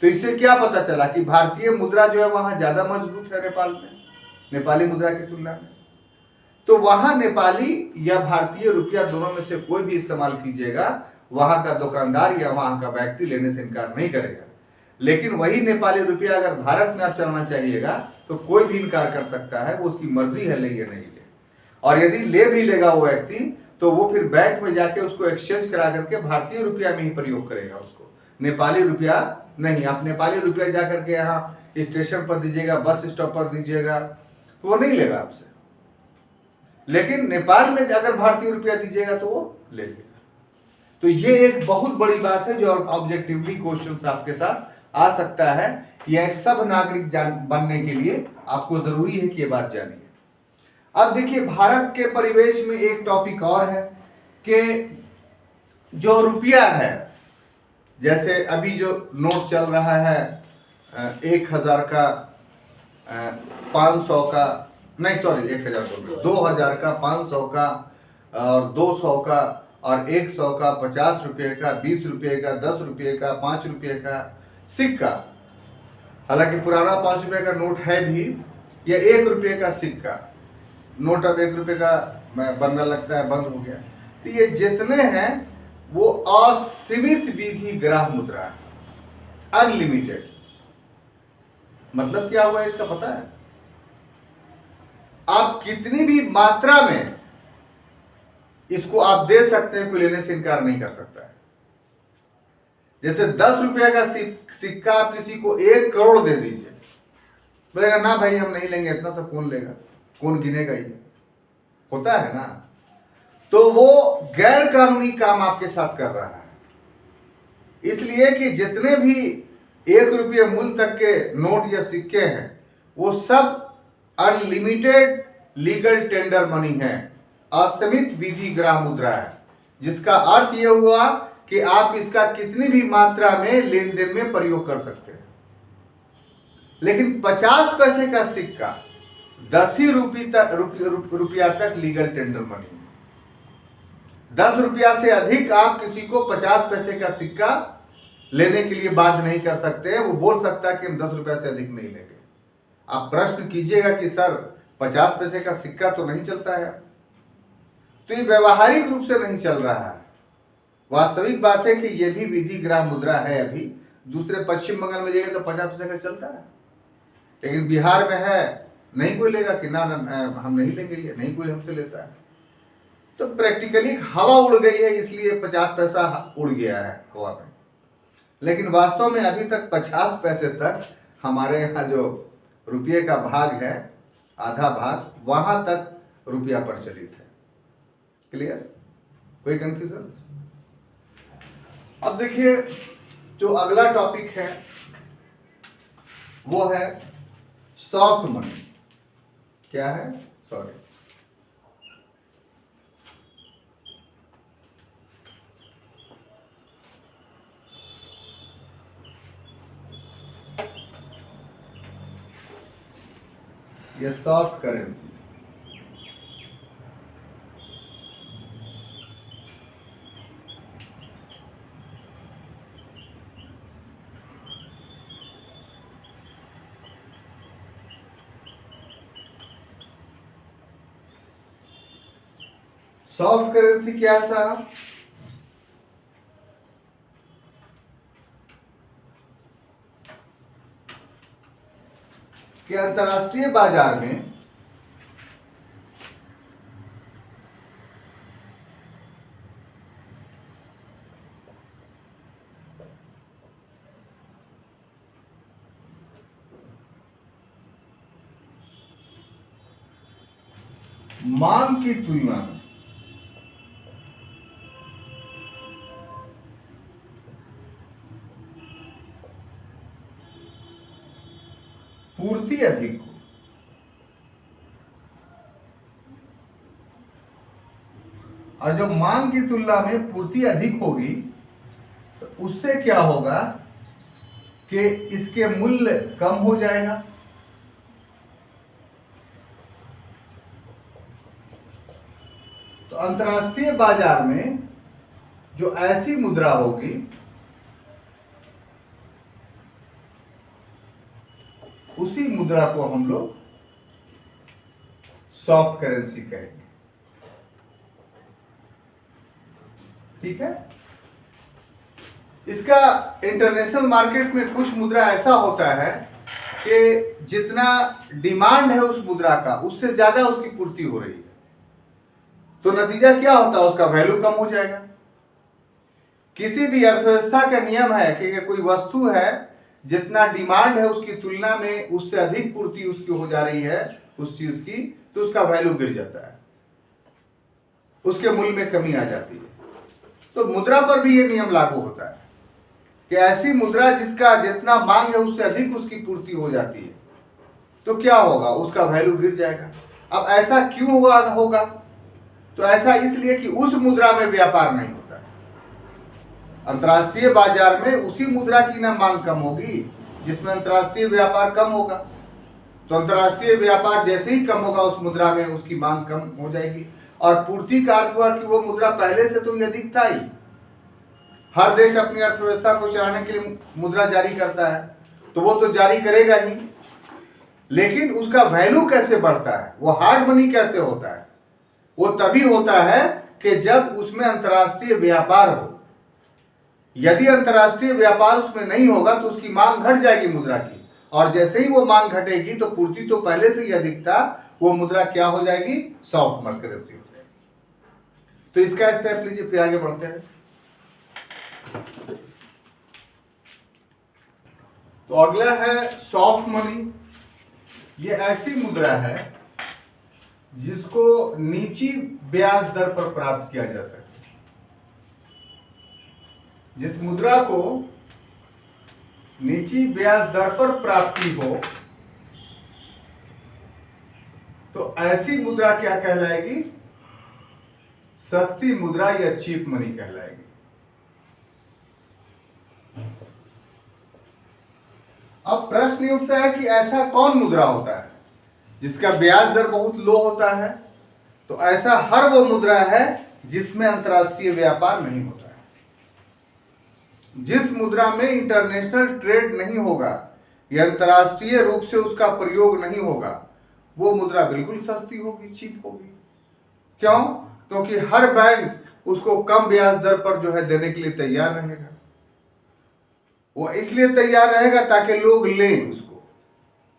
Speaker 1: तो इससे क्या पता चला कि भारतीय मुद्रा जो है वहां ज्यादा मजबूत है नेपाल में, नेपाली मुद्रा की तुलना में। तो वहां नेपाली या भारतीय रुपया दोनों में से कोई भी इस्तेमाल कीजिएगा, वहां का दुकानदार या वहां का व्यक्ति लेने से इनकार नहीं करेगा। लेकिन वही नेपाली रुपया अगर भारत में आप चलाना चाहिएगा तो कोई भी इनकार कर सकता है, वो उसकी मर्जी है ले या नहीं ले। और यदि ले भी लेगा वो व्यक्ति तो वो फिर बैंक में जाके उसको एक्सचेंज करा करके भारतीय रुपया में ही प्रयोग करेगा, उसको नेपाली रुपया नहीं। आप नेपाली रुपया जाकर के यहाँ स्टेशन पर दीजिएगा, बस स्टॉप पर दीजिएगा तो वो नहीं लेगा आपसे। लेकिन नेपाल में अगर भारतीय रुपया दीजिएगा तो वो ले लेगा। तो ये एक बहुत बड़ी बात है जो ऑब्जेक्टिवली क्वेश्चंस आपके साथ आ सकता है। यह एक सब नागरिक बनने के लिए आपको जरूरी है कि ये बात जानिए। अब देखिए, भारत के परिवेश में एक टॉपिक और है कि जो रुपया है, जैसे अभी जो नोट चल रहा है 1000 का, 500 का, नहीं सॉरी 1000 का, 2000 का, 500 का और 200 का और 100 का, 50 रुपये का, 20 रुपये का, 10 रुपये का, 5 रुपये का सिक्का। हालांकि पुराना 5 रुपये का नोट है भी, या 1 रुपये का सिक्का नोट अब 1 रुपये का बनने लगता है, बंद हो गया। तो ये जितने हैं वो असीमित विधि ग्राह मुद्रा है, अनलिमिटेड। मतलब क्या हुआ इसका पता है? आप कितनी भी मात्रा में इसको आप दे सकते हैं, कोई लेने से इनकार नहीं कर सकता है। जैसे 10 रुपये का सिक्का आप किसी को 1 करोड़ दे दीजिए, बोलेगा ना भाई हम नहीं लेंगे, इतना सब कौन लेगा, कौन गिनेगा, ये होता है ना। तो वो गैर कानूनी काम आपके साथ कर रहा है। इसलिए कि जितने भी 1 रुपये मूल्य तक के नोट या सिक्के हैं वो सब अनलिमिटेड लीगल टेंडर मनी है, असीमित विधि ग्राह मुद्रा है, जिसका अर्थ यह हुआ कि आप इसका कितनी भी मात्रा में लेन देन में प्रयोग कर सकते हैं। लेकिन 50 पैसे का सिक्का 10 ही रुपया तक लीगल टेंडर मनी। 10 रुपया से अधिक आप किसी को 50 पैसे का सिक्का लेने के लिए बाध्य नहीं कर सकते हैं। वो बोल सकता है कि हम 10 रुपया से अधिक नहीं लेंगे। आप प्रश्न कीजिएगा कि सर 50 पैसे का सिक्का तो नहीं चलता है, तो ये व्यवहारिक रूप से नहीं चल रहा है। वास्तविक बात है कि ये भी विधि ग्राह मुद्रा है। अभी दूसरे पश्चिम बंगाल में जाएगा तो 50 पैसे का चलता है, लेकिन बिहार में है नहीं कोई लेगा कि ना हम नहीं लेंगे, ये नहीं कोई हमसे लेता है। तो प्रैक्टिकली हवा उड़ गई है, इसलिए 50 पैसा उड़ गया है हवा में। लेकिन वास्तव में अभी तक 50 पैसे तक हमारे यहाँ जो रुपये का भाग है, आधा भाग, वहां तक रुपया प्रचलित है। क्लियर? कोई कंफ्यूजन? अब देखिए, जो अगला टॉपिक है वो है सॉफ्ट मनी। क्या है? सॉरी, ये सॉफ्ट करेंसी। सॉफ्ट करेंसी क्या है साहब? कि अंतर्राष्ट्रीय बाजार में मांग की तुलना में पूर्ति अधिक हो, और जब मांग की तुलना में पूर्ति अधिक होगी तो उससे क्या होगा कि इसके मूल्य कम हो जाएगा। तो अंतर्राष्ट्रीय बाजार में जो ऐसी मुद्रा होगी उसी मुद्रा को हम लोग सॉफ्ट करेंसी कहेंगे। ठीक है। इसका इंटरनेशनल मार्केट में कुछ मुद्रा ऐसा होता है कि जितना डिमांड है उस मुद्रा का उससे ज्यादा उसकी पूर्ति हो रही है, तो नतीजा क्या होता है, उसका वैल्यू कम हो जाएगा। किसी भी अर्थव्यवस्था का नियम है कि कोई वस्तु है जितना डिमांड है उसकी तुलना में उससे अधिक पूर्ति उसकी हो जा रही है उस चीज की, तो उसका वैल्यू गिर जाता है, उसके मूल्य में कमी आ जाती है। तो मुद्रा पर भी ये नियम लागू होता है कि ऐसी मुद्रा जिसका जितना मांग है उससे अधिक उसकी पूर्ति हो जाती है तो क्या होगा, उसका वैल्यू गिर जाएगा। अब ऐसा क्यों होगा? तो ऐसा इसलिए कि उस मुद्रा में व्यापार नहीं होता है। अंतर्राष्ट्रीय बाजार में उसी मुद्रा की ना मांग कम होगी जिसमें अंतर्राष्ट्रीय व्यापार कम होगा, तो अंतर्राष्ट्रीय व्यापार जैसे ही कम होगा उस मुद्रा में उसकी मांग कम हो जाएगी। और पूर्ति का अर्थ हुआ कि वो मुद्रा पहले से तो अधिक था ही। हर देश अपनी अर्थव्यवस्था को चलाने के लिए मुद्रा जारी करता है, तो वो तो जारी करेगा ही, लेकिन उसका वैल्यू कैसे बढ़ता है, वो हार्ड मनी कैसे होता है, वो तभी होता है कि जब उसमें अंतर्राष्ट्रीय व्यापार हो। यदि अंतर्राष्ट्रीय व्यापार उसमें नहीं होगा तो उसकी मांग घट जाएगी मुद्रा की, और जैसे ही वो मांग घटेगी तो पूर्ति तो पहले से ही अधिक था, वो मुद्रा क्या हो जाएगी, सॉफ्ट करेंसी हो जाएगी। तो इसका स्टेप लीजिए, फिर आगे बढ़ते हैं। तो अगला है सॉफ्ट मनी। ये ऐसी मुद्रा है जिसको नीची ब्याज दर पर प्राप्त किया जा सकता है। जिस मुद्रा को नीची ब्याज दर पर प्राप्ति हो तो ऐसी मुद्रा क्या कहलाएगी, सस्ती मुद्रा या चीप मनी कहलाएगी। अब प्रश्न ये उठता है कि ऐसा कौन मुद्रा होता है जिसका ब्याज दर बहुत लो होता है? तो ऐसा हर वो मुद्रा है जिसमें अंतर्राष्ट्रीय व्यापार नहीं होता है। जिस मुद्रा में इंटरनेशनल ट्रेड नहीं होगा या अंतर्राष्ट्रीय रूप से उसका प्रयोग नहीं होगा, वो मुद्रा बिल्कुल सस्ती होगी, चीप होगी। क्यों? क्योंकि हर बैंक उसको कम ब्याज दर पर जो है देने के लिए तैयार रहेगा। वो इसलिए तैयार रहेगा ताकि लोग लें उसको,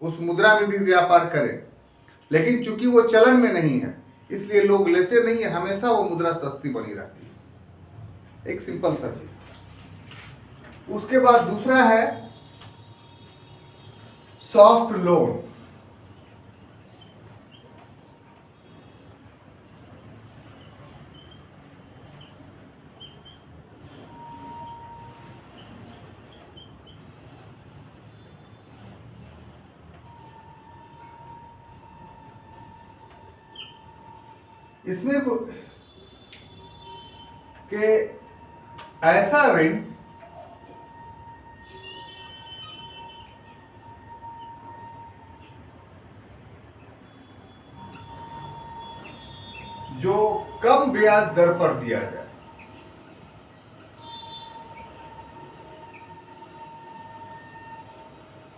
Speaker 1: उस मुद्रा में भी व्यापार करें। लेकिन चूंकि वो चलन में नहीं है इसलिए लोग लेते नहीं है, हमेशा वो मुद्रा सस्ती बनी रहती है। एक सिंपल सा चीज। उसके बाद दूसरा है सॉफ्ट लोन। इसमें कि ऐसा ऋण जो कम ब्याज दर पर दिया जाए,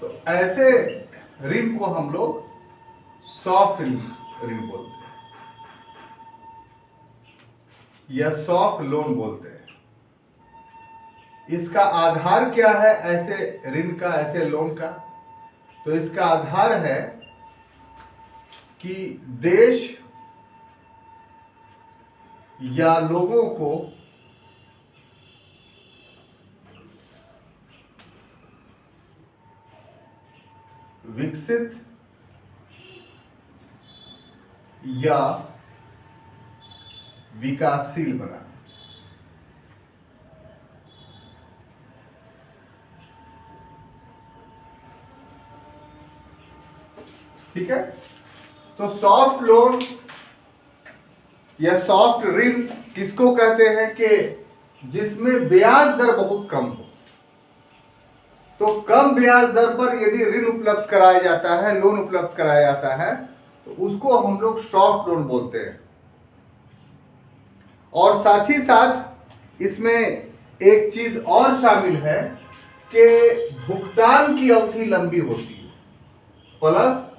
Speaker 1: तो ऐसे ऋण को हम लोग सॉफ्ट ऋण बोलते हैं या सॉफ्ट लोन बोलते हैं। इसका आधार क्या है ऐसे ऋण का, ऐसे लोन का? तो इसका आधार है कि देश या लोगों को विकसित या विकासशील बनाना। ठीक है, तो सॉफ्ट लोन या सॉफ्ट ऋण किसको कहते हैं कि जिसमें ब्याज दर बहुत कम हो। तो कम ब्याज दर पर यदि ऋण उपलब्ध कराया जाता है, लोन उपलब्ध कराया जाता है, तो उसको हम लोग सॉफ्ट लोन बोलते हैं। और साथ ही साथ इसमें एक चीज और शामिल है कि भुगतान की अवधि लंबी होती है, प्लस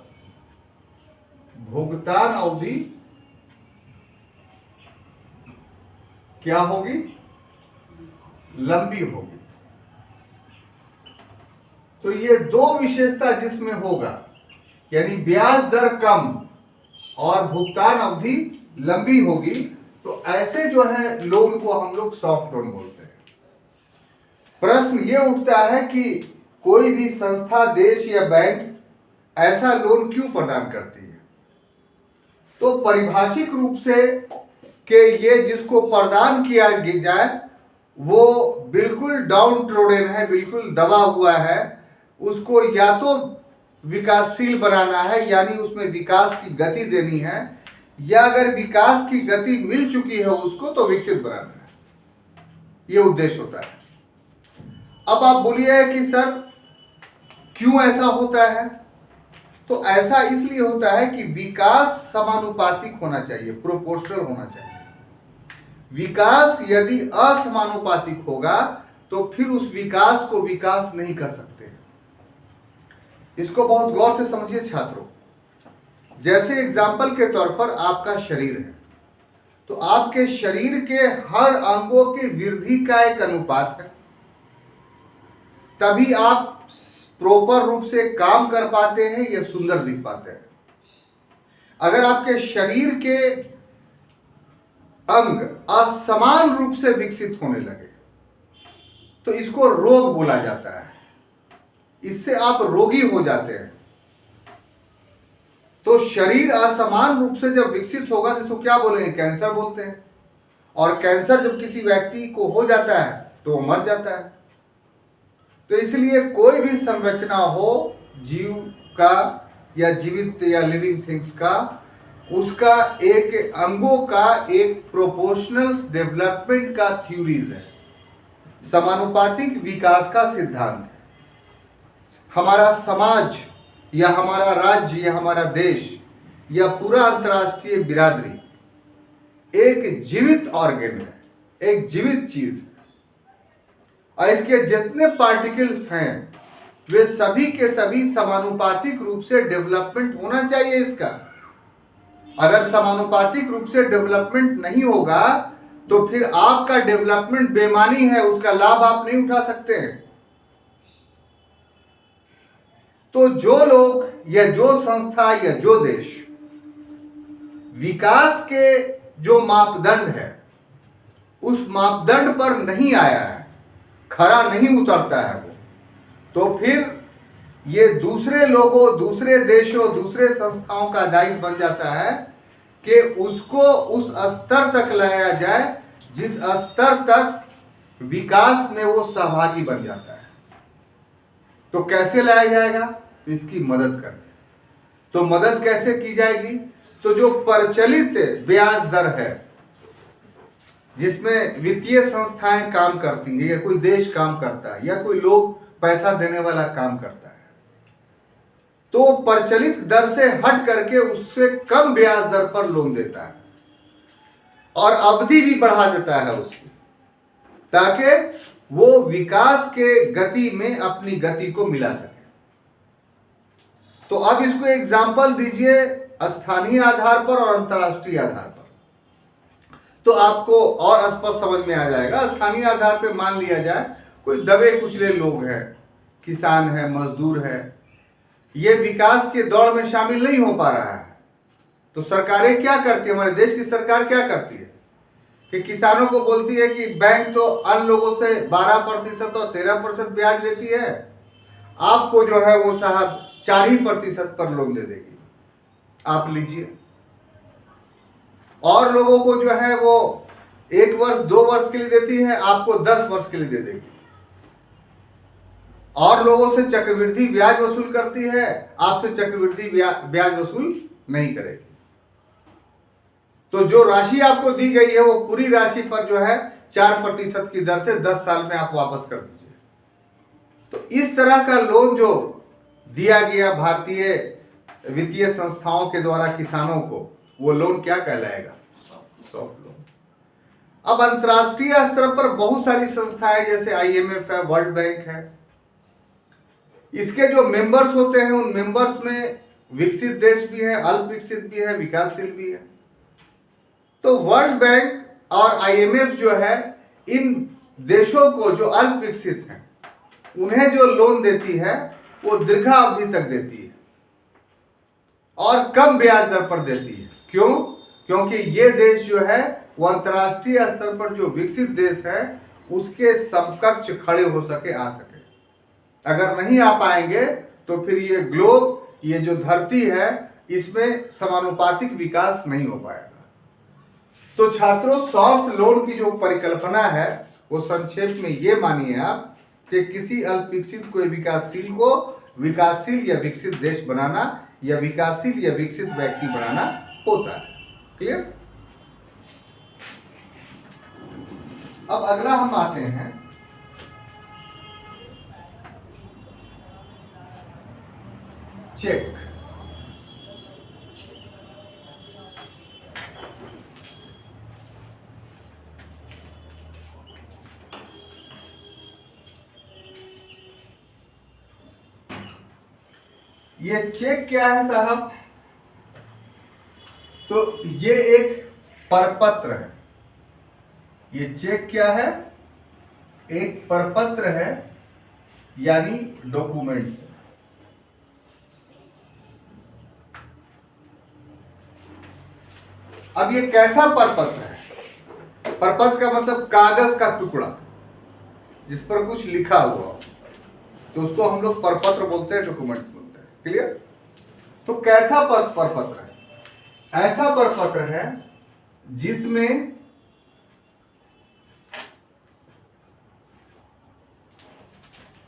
Speaker 1: भुगतान अवधि क्या होगी, लंबी होगी। तो ये दो विशेषता जिसमें होगा, यानी ब्याज दर कम और भुगतान अवधि लंबी होगी, तो ऐसे जो है लोन को हम लोग सॉफ्ट लोन बोलते हैं। प्रश्न ये उठता है कि कोई भी संस्था, देश या बैंक ऐसा लोन क्यों प्रदान करती है। तो परिभाषिक रूप से कि ये जिसको प्रदान किया जाए वो बिल्कुल डाउन ट्रोडन है, बिल्कुल दबा हुआ है, उसको या तो विकासशील बनाना है, यानी उसमें विकास की गति देनी है, या अगर विकास की गति मिल चुकी है उसको तो विकसित बनाना है। ये उद्देश्य होता है। अब आप बोलिए कि सर क्यों ऐसा होता है। तो ऐसा इसलिए होता है कि विकास समानुपातिक होना चाहिए, प्रोपोर्शनल होना चाहिए। विकास यदि असमानुपातिक होगा तो फिर उस विकास को विकास नहीं कर सकते। इसको बहुत गौर से समझिए छात्रों। जैसे एग्जाम्पल के तौर पर आपका शरीर है, तो आपके शरीर के हर अंगों की वृद्धि का एक अनुपात है, तभी आप प्रॉपर रूप से काम कर पाते हैं या सुंदर दिख पाते हैं। अगर आपके शरीर के अंग असमान रूप से विकसित होने लगे तो इसको रोग बोला जाता है, इससे आप रोगी हो जाते हैं। तो शरीर असमान रूप से जब विकसित होगा तो इसको क्या बोलेंगे, कैंसर बोलते हैं। और कैंसर जब किसी व्यक्ति को हो जाता है तो वो मर जाता है। तो इसलिए कोई भी संरचना हो जीव का या जीवित या लिविंग थिंग्स का, उसका एक अंगों का एक प्रोपोर्शनल डेवलपमेंट का थ्योरीज है, समानुपातिक विकास का सिद्धांत है। हमारा समाज या हमारा राज्य या हमारा देश या पूरा अंतर्राष्ट्रीय बिरादरी एक जीवित ऑर्गेन है, एक जीवित चीज है, और इसके जितने पार्टिकल्स हैं वे सभी के सभी समानुपातिक रूप से डेवलपमेंट होना चाहिए इसका। अगर समानुपातिक रूप से डेवलपमेंट नहीं होगा तो फिर आपका डेवलपमेंट बेमानी है, उसका लाभ आप नहीं उठा सकते हैं। तो जो लोग या जो संस्था या जो देश विकास के जो मापदंड है उस मापदंड पर नहीं आया है, खरा नहीं उतरता है वो, तो फिर ये दूसरे लोगों, दूसरे देशों, दूसरे संस्थाओं का दायित्व बन जाता है कि उसको उस स्तर तक लाया जाए जिस स्तर तक विकास में वो सहभागी बन जाता है। तो कैसे लाया जाएगा, तो इसकी मदद करके। तो मदद कैसे की जाएगी, तो जो प्रचलित ब्याज दर है जिसमें वित्तीय संस्थाएं काम करती हैं या कोई देश काम करता है या कोई लोग पैसा देने वाला काम करता है, तो प्रचलित दर से हट करके उससे कम ब्याज दर पर लोन देता है और अवधि भी बढ़ा देता है उसकी, ताकि वो विकास के गति में अपनी गति को मिला सके। तो अब इसको एग्जाम्पल दीजिए स्थानीय आधार पर और अंतर्राष्ट्रीय आधार पर, तो आपको और स्पष्ट समझ में आ जाएगा। स्थानीय आधार पर मान लिया जाए कोई दबे कुचले लोग हैं, किसान है, मजदूर है, ये विकास के दौड़ में शामिल नहीं हो पा रहा है। तो सरकारें क्या करती है, हमारे देश की सरकार क्या करती है कि किसानों को बोलती है कि बैंक तो अन्य लोगों से 12% और 13% ब्याज लेती है, आपको जो है वो साहब 4% पर लोन दे देगी, आप लीजिए। और लोगों को जो है वो 1 वर्ष 2 वर्ष के लिए देती है, आपको 10 वर्ष के लिए दे देगी। और लोगों से चक्रवृद्धि ब्याज वसूल करती है, आपसे चक्रवृद्धि ब्याज वसूल नहीं करेगी। तो जो राशि आपको दी गई है वो पूरी राशि पर जो है 4% की दर से 10 साल में आप वापस कर दीजिए। तो इस तरह का लोन जो दिया गया भारतीय वित्तीय संस्थाओं के द्वारा किसानों को, वो लोन क्या कहलाएगा? Soft loan. अब अंतरराष्ट्रीय स्तर पर बहुत सारी संस्थाएं जैसे IMF है, वर्ल्ड बैंक है, इसके जो मेंबर्स होते हैं उन मेंबर्स में विकसित देश भी है, अल्प विकसित भी है, विकासशील भी है। तो वर्ल्ड बैंक और IMF जो है इन देशों को जो अल्प विकसित हैं उन्हें जो लोन देती है वो दीर्घावधि तक देती है और कम ब्याज दर पर देती है। क्यों? क्योंकि ये देश जो है वो अंतर्राष्ट्रीय स्तर पर जो विकसित देश है उसके समकक्ष खड़े हो सके, आ सके। अगर नहीं आ पाएंगे तो फिर ये ग्लोब, ये जो धरती है, इसमें समानुपातिक विकास नहीं हो पाएगा। तो छात्रों, सॉफ्ट लोन की जो परिकल्पना है वो संक्षेप में ये मानिए आप कि किसी अल्प विकसित को विकासशील को विकासशील या विकसित देश बनाना या विकासशील या विकसित व्यक्ति बनाना होता है। क्लियर? अब अगला हम आते हैं चेक। ये चेक क्या है साहब? तो ये एक परपत्र है। ये चेक क्या है? एक परपत्र है, यानी डॉक्यूमेंट्स। अब ये कैसा परपत्र है? परपत्र का मतलब कागज का टुकड़ा जिस पर कुछ लिखा हुआ, तो उसको हम लोग परपत्र बोलते हैं, डॉक्यूमेंट्स बोलते हैं। क्लियर? तो कैसा परपत्र है? ऐसा परपत्र है जिसमें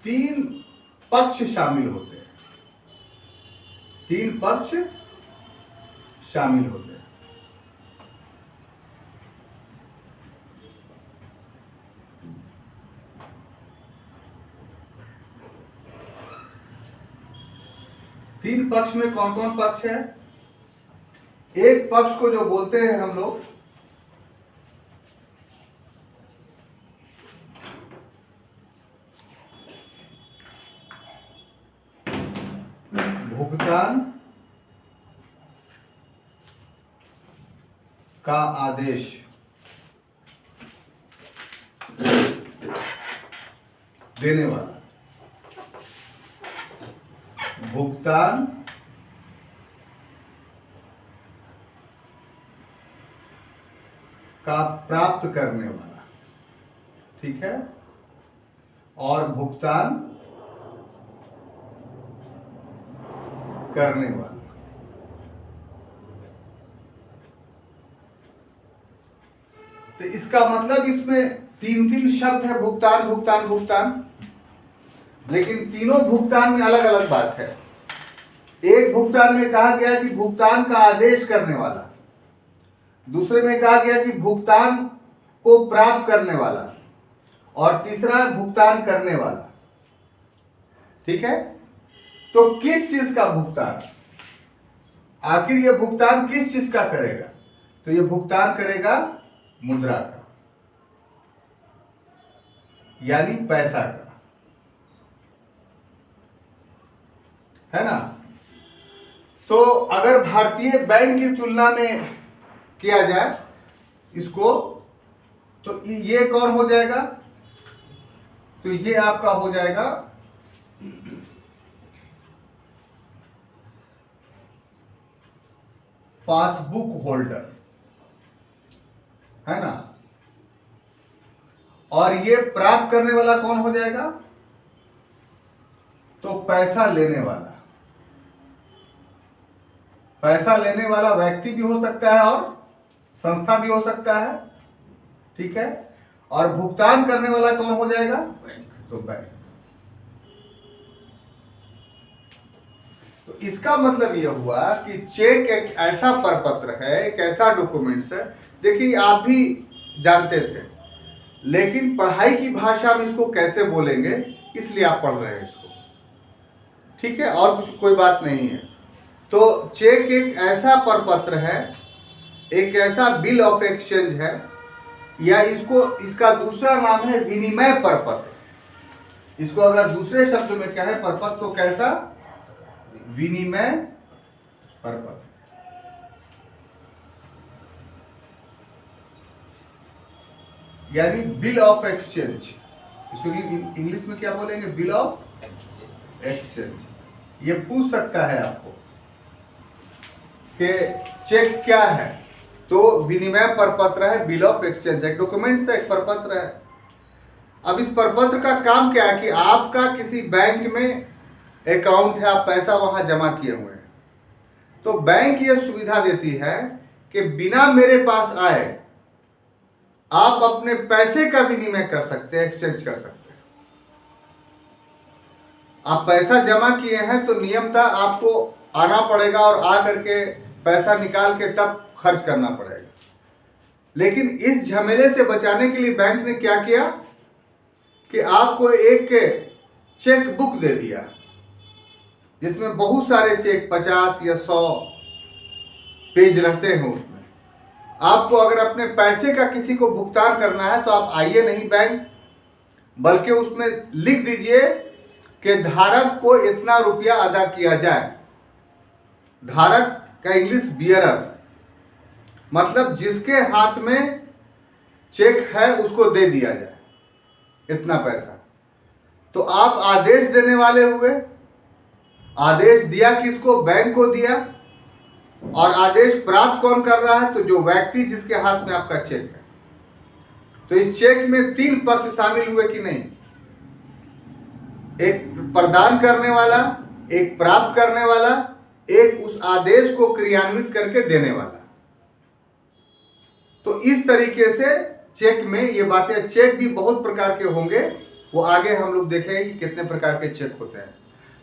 Speaker 1: तीन पक्ष शामिल होते हैं। तीन पक्ष शामिल होते हैं। तीन पक्ष में कौन कौन पक्ष है? एक पक्ष को जो बोलते हैं हम लोग भुगतान का आदेश देने वाला, भुगतान का प्राप्त करने वाला, ठीक है, और भुगतान करने वाला। तो इसका मतलब इसमें तीन तीन शब्द है, भुगतान भुगतान भुगतान, लेकिन तीनों भुगतान में अलग अलग बात है। एक भुगतान में कहा गया कि भुगतान का आदेश करने वाला, दूसरे में कहा गया कि भुगतान को प्राप्त करने वाला, और तीसरा भुगतान करने वाला। ठीक है? तो किस चीज का भुगतान? आखिर ये भुगतान किस चीज का करेगा? तो ये भुगतान करेगा मुद्रा का, यानी पैसा का, है ना? तो अगर भारतीय बैंक की तुलना में किया जाए इसको, तो ये कौन हो जाएगा? तो ये आपका हो जाएगा पासबुक होल्डर, है ना। और ये प्राप्त करने वाला कौन हो जाएगा? तो पैसा लेने वाला। पैसा लेने वाला व्यक्ति भी हो सकता है और संस्था भी हो सकता है, ठीक है। और भुगतान करने वाला कौन हो जाएगा? तो बैंक। तो इसका मतलब यह हुआ कि चेक एक ऐसा प्रपत्र है, एक ऐसा डॉक्यूमेंट्स है। देखिए आप भी जानते थे, लेकिन पढ़ाई की भाषा में इसको कैसे बोलेंगे इसलिए आप पढ़ रहे हैं इसको, ठीक है, और कुछ कोई बात नहीं है। तो चेक एक ऐसा प्रपत्र है, एक ऐसा बिल ऑफ एक्सचेंज है, या इसका दूसरा नाम है विनिमय प्रपत्र। इसको अगर दूसरे शब्द में कहें प्रपत्र तो कैसा? विनिमय प्रपत्र। यानी बिल ऑफ एक्सचेंज। इसको इंग्लिश में क्या बोलेंगे? Bill of exchange. ये पूछ सकता है आपको कि चेक क्या है, तो विनिमय प्रपत्र है, बिल ऑफ एक्सचेंज एक डॉक्यूमेंट है, एक प्रपत्र है। अब इस प्रपत्र का काम क्या है कि आपका किसी बैंक में अकाउंट है, आप पैसा वहां जमा किए हुए हैं, तो बैंक ये सुविधा देती है कि बिना मेरे पास आए आप अपने पैसे का विनिमय कर सकते हैं, एक्सचेंज कर सकते हैं। आप पैसा जमा किए हैं तो नियमतः आपको आना पड़ेगा और आ करके पैसा निकाल के तब खर्च करना पड़ेगा। लेकिन इस झमेले से बचाने के लिए बैंक ने क्या किया कि आपको एक चेक बुक दे दिया, जिसमें बहुत सारे चेक 50 या 100 पेज रहते हैं। उसमें आपको अगर अपने पैसे का किसी को भुगतान करना है तो आप आइए नहीं बैंक, बल्कि उसमें लिख दीजिए कि धारक को इतना रुपया अदा किया जाए। धारक का इंग्लिश बियरर, मतलब जिसके हाथ में चेक है उसको दे दिया जाए इतना पैसा। तो आप आदेश देने वाले हुए। आदेश दिया किसको? बैंक को दिया। और आदेश प्राप्त कौन कर रहा है? तो जो व्यक्ति जिसके हाथ में आपका चेक है। तो इस चेक में 3 पक्ष शामिल हुए कि नहीं? एक प्रदान करने वाला, एक प्राप्त करने वाला, एक उस आदेश को क्रियान्वित करके देने वाला। तो इस तरीके से चेक में ये बातें, चेक भी बहुत प्रकार के होंगे, वो आगे हम लोग देखेंगे कि कितने प्रकार के चेक होते हैं।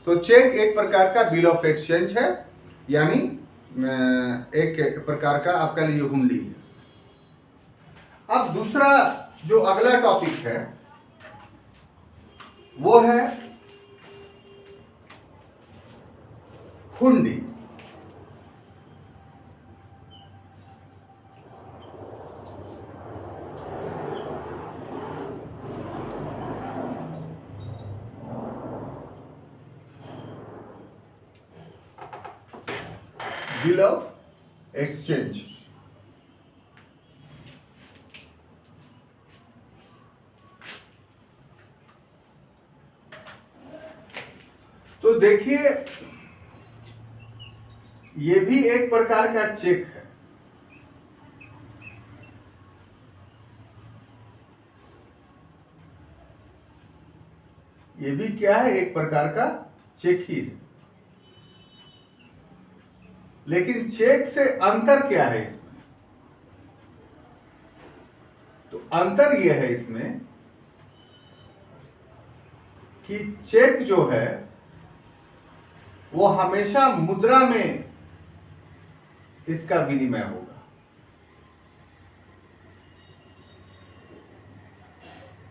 Speaker 1: तो चेक एक प्रकार का बिल ऑफ एक्सचेंज है, यानी एक प्रकार का आपका लिए हुंडी है। अब दूसरा जो अगला टॉपिक है वो है हुंडी। Bill of exchange. तो देखिए ये भी एक प्रकार का चेक है। ये भी क्या है? एक प्रकार का चेक ही है। लेकिन चेक से अंतर क्या है इसमें? तो अंतर यह है इसमें कि चेक जो है वो हमेशा मुद्रा में इसका विनिमय होगा,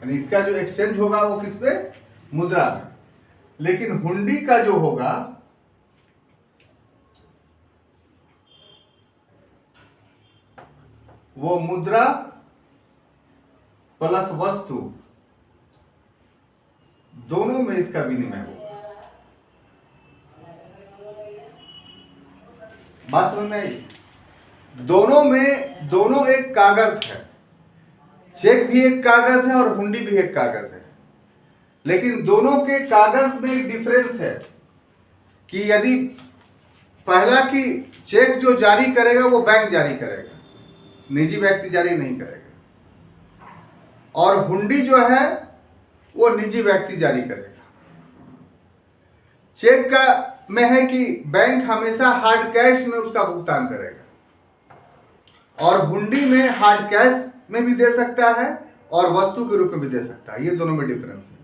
Speaker 1: यानी इसका जो एक्सचेंज होगा वो किस पे? मुद्रा में। लेकिन हुंडी का जो होगा वो मुद्रा प्लस वस्तु दोनों में इसका विनिमय होगा। बात समझ में आई? दोनों एक कागज है। चेक भी एक कागज है और हुंडी भी एक कागज है। लेकिन दोनों के कागज में एक डिफरेंस है कि यदि पहला कि चेक जो जारी करेगा वो बैंक जारी करेगा, निजी व्यक्ति जारी नहीं करेगा। और हुंडी जो है वो निजी व्यक्ति जारी करेगा। चेक का में है कि बैंक हमेशा हार्ड कैश में उसका भुगतान करेगा, और हुंडी में हार्ड कैश में भी दे सकता है और वस्तु के रूप में भी दे सकता है। ये दोनों में डिफरेंस है।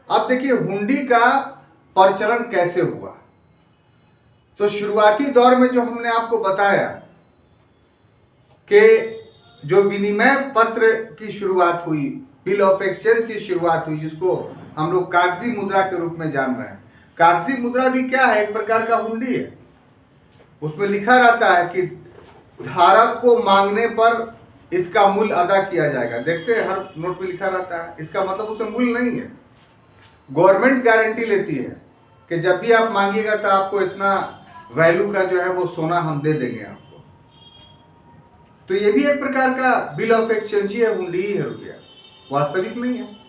Speaker 1: अब देखिए हुंडी का प्रचलन कैसे हुआ। तो शुरुआती दौर में जो हमने आपको बताया कि जो विनिमय पत्र की शुरुआत हुई, बिल ऑफ एक्सचेंज की शुरुआत हुई, जिसको हम लोग कागजी मुद्रा के रूप में जान रहे हैं। कागजी मुद्रा भी क्या है? एक प्रकार का हुंडी है। उसमें लिखा रहता है कि धारक को मांगने पर इसका मूल्य अदा किया जाएगा। देखते हैं हर नोट में लिखा रहता है, इसका मतलब उसमें मूल्य नहीं है। गवर्नमेंट गारंटी लेती है कि जब भी आप मांगिएगा तो आपको इतना वैल्यू का जो है वो सोना हम दे देंगे आपको। तो ये भी एक प्रकार का बिल ऑफ एक्सचेंज ही है, हुंडी ही है, रुपया वास्तविक नहीं है।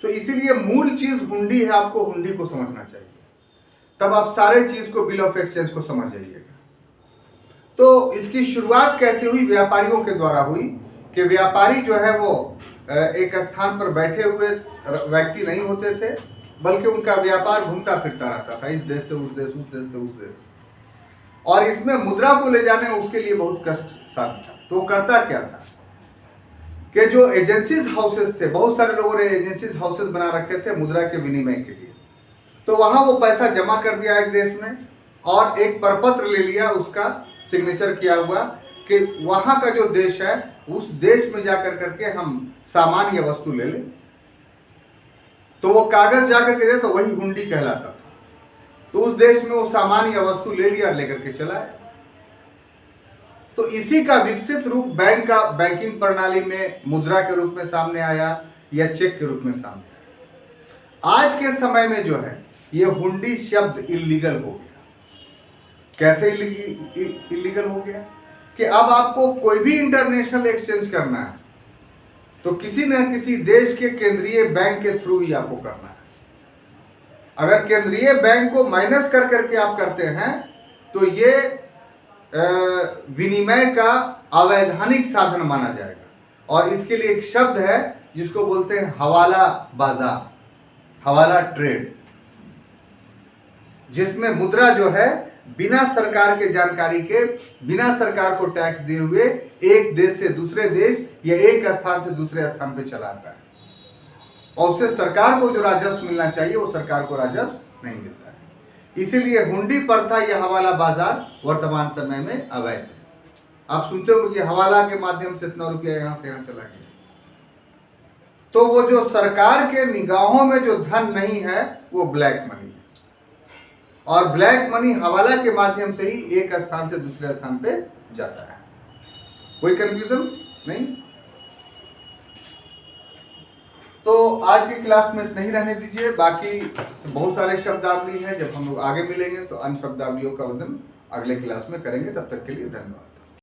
Speaker 1: तो इसीलिए मूल चीज हुंडी है, आपको हुंडी को समझना चाहिए, तब आप सारे चीज को बिल ऑफ एक्सचेंज को समझ जाइएगा। तो इसकी शुरुआत कैसे हुई? व्यापारियों के द्वारा हुई कि व्यापारी जो है वो एक स्थान पर बैठे हुए व्यक्ति नहीं होते थे, बल्कि उनका व्यापार घूमता फिरता रहता था, इस देश से उस देश, उस देश से उस देश। और इसमें मुद्रा को ले जाने उसके लिए बहुत कष्ट साध्य था। तो वो करता क्या था कि जो एजेंसीज हाउसेस थे, बहुत सारे लोगों ने एजेंसीज हाउसेस बना रखे थे मुद्रा के विनिमय के लिए। तो वहां वो पैसा जमा कर दिया एक देश में और एक प्रपत्र ले लिया, उसका सिग्नेचर किया हुआ कि वहां का जो देश है उस देश में जाकर करके हम सामान या वस्तु ले लें। तो वो कागज जाकर के दे तो वही हुंडी कहलाता था। तो उस देश में वो सामान या वस्तु ले लिया और लेकर के चला है। तो इसी का विकसित रूप बैंक का बैंकिंग प्रणाली में मुद्रा के रूप में सामने आया या चेक के रूप में सामने आया। आज के समय में जो है ये हुंडी शब्द इलीगल हो गया। कैसे इलीगल हो गया? कि अब आपको कोई भी इंटरनेशनल एक्सचेंज करना है तो किसी न किसी देश के केंद्रीय बैंक के थ्रू ही आपको करना है। अगर केंद्रीय बैंक को माइनस कर करके आप करते हैं तो ये विनिमय का अवैधानिक साधन माना जाएगा। और इसके लिए एक शब्द है जिसको बोलते हैं हवाला बाजार, हवाला ट्रेड, जिसमें मुद्रा जो है बिना सरकार के जानकारी के, बिना सरकार को टैक्स दिए हुए एक देश से दूसरे देश या एक स्थान से दूसरे स्थान पे चलाता है, और उससे सरकार को जो राजस्व मिलना चाहिए वो सरकार को राजस्व नहीं मिलता है। इसीलिए हुंडी प्रथा या हवाला बाजार वर्तमान समय में अवैध है। आप सुनते हो कि हवाला के माध्यम से इतना रुपया यहां से यहां चला गया। तो वो जो सरकार के निगाहों में जो धन नहीं है वो ब्लैक मनी है, और ब्लैक मनी हवाला के माध्यम से ही एक स्थान से दूसरे स्थान पे जाता है। कोई कंफ्यूजन नहीं? तो आज की क्लास में नहीं रहने दीजिए, बाकी बहुत सारे शब्दावली हैं। जब हम लोग आगे मिलेंगे तो अन्य शब्दावलियों का वर्णन अगले क्लास में करेंगे। तब तक के लिए धन्यवाद।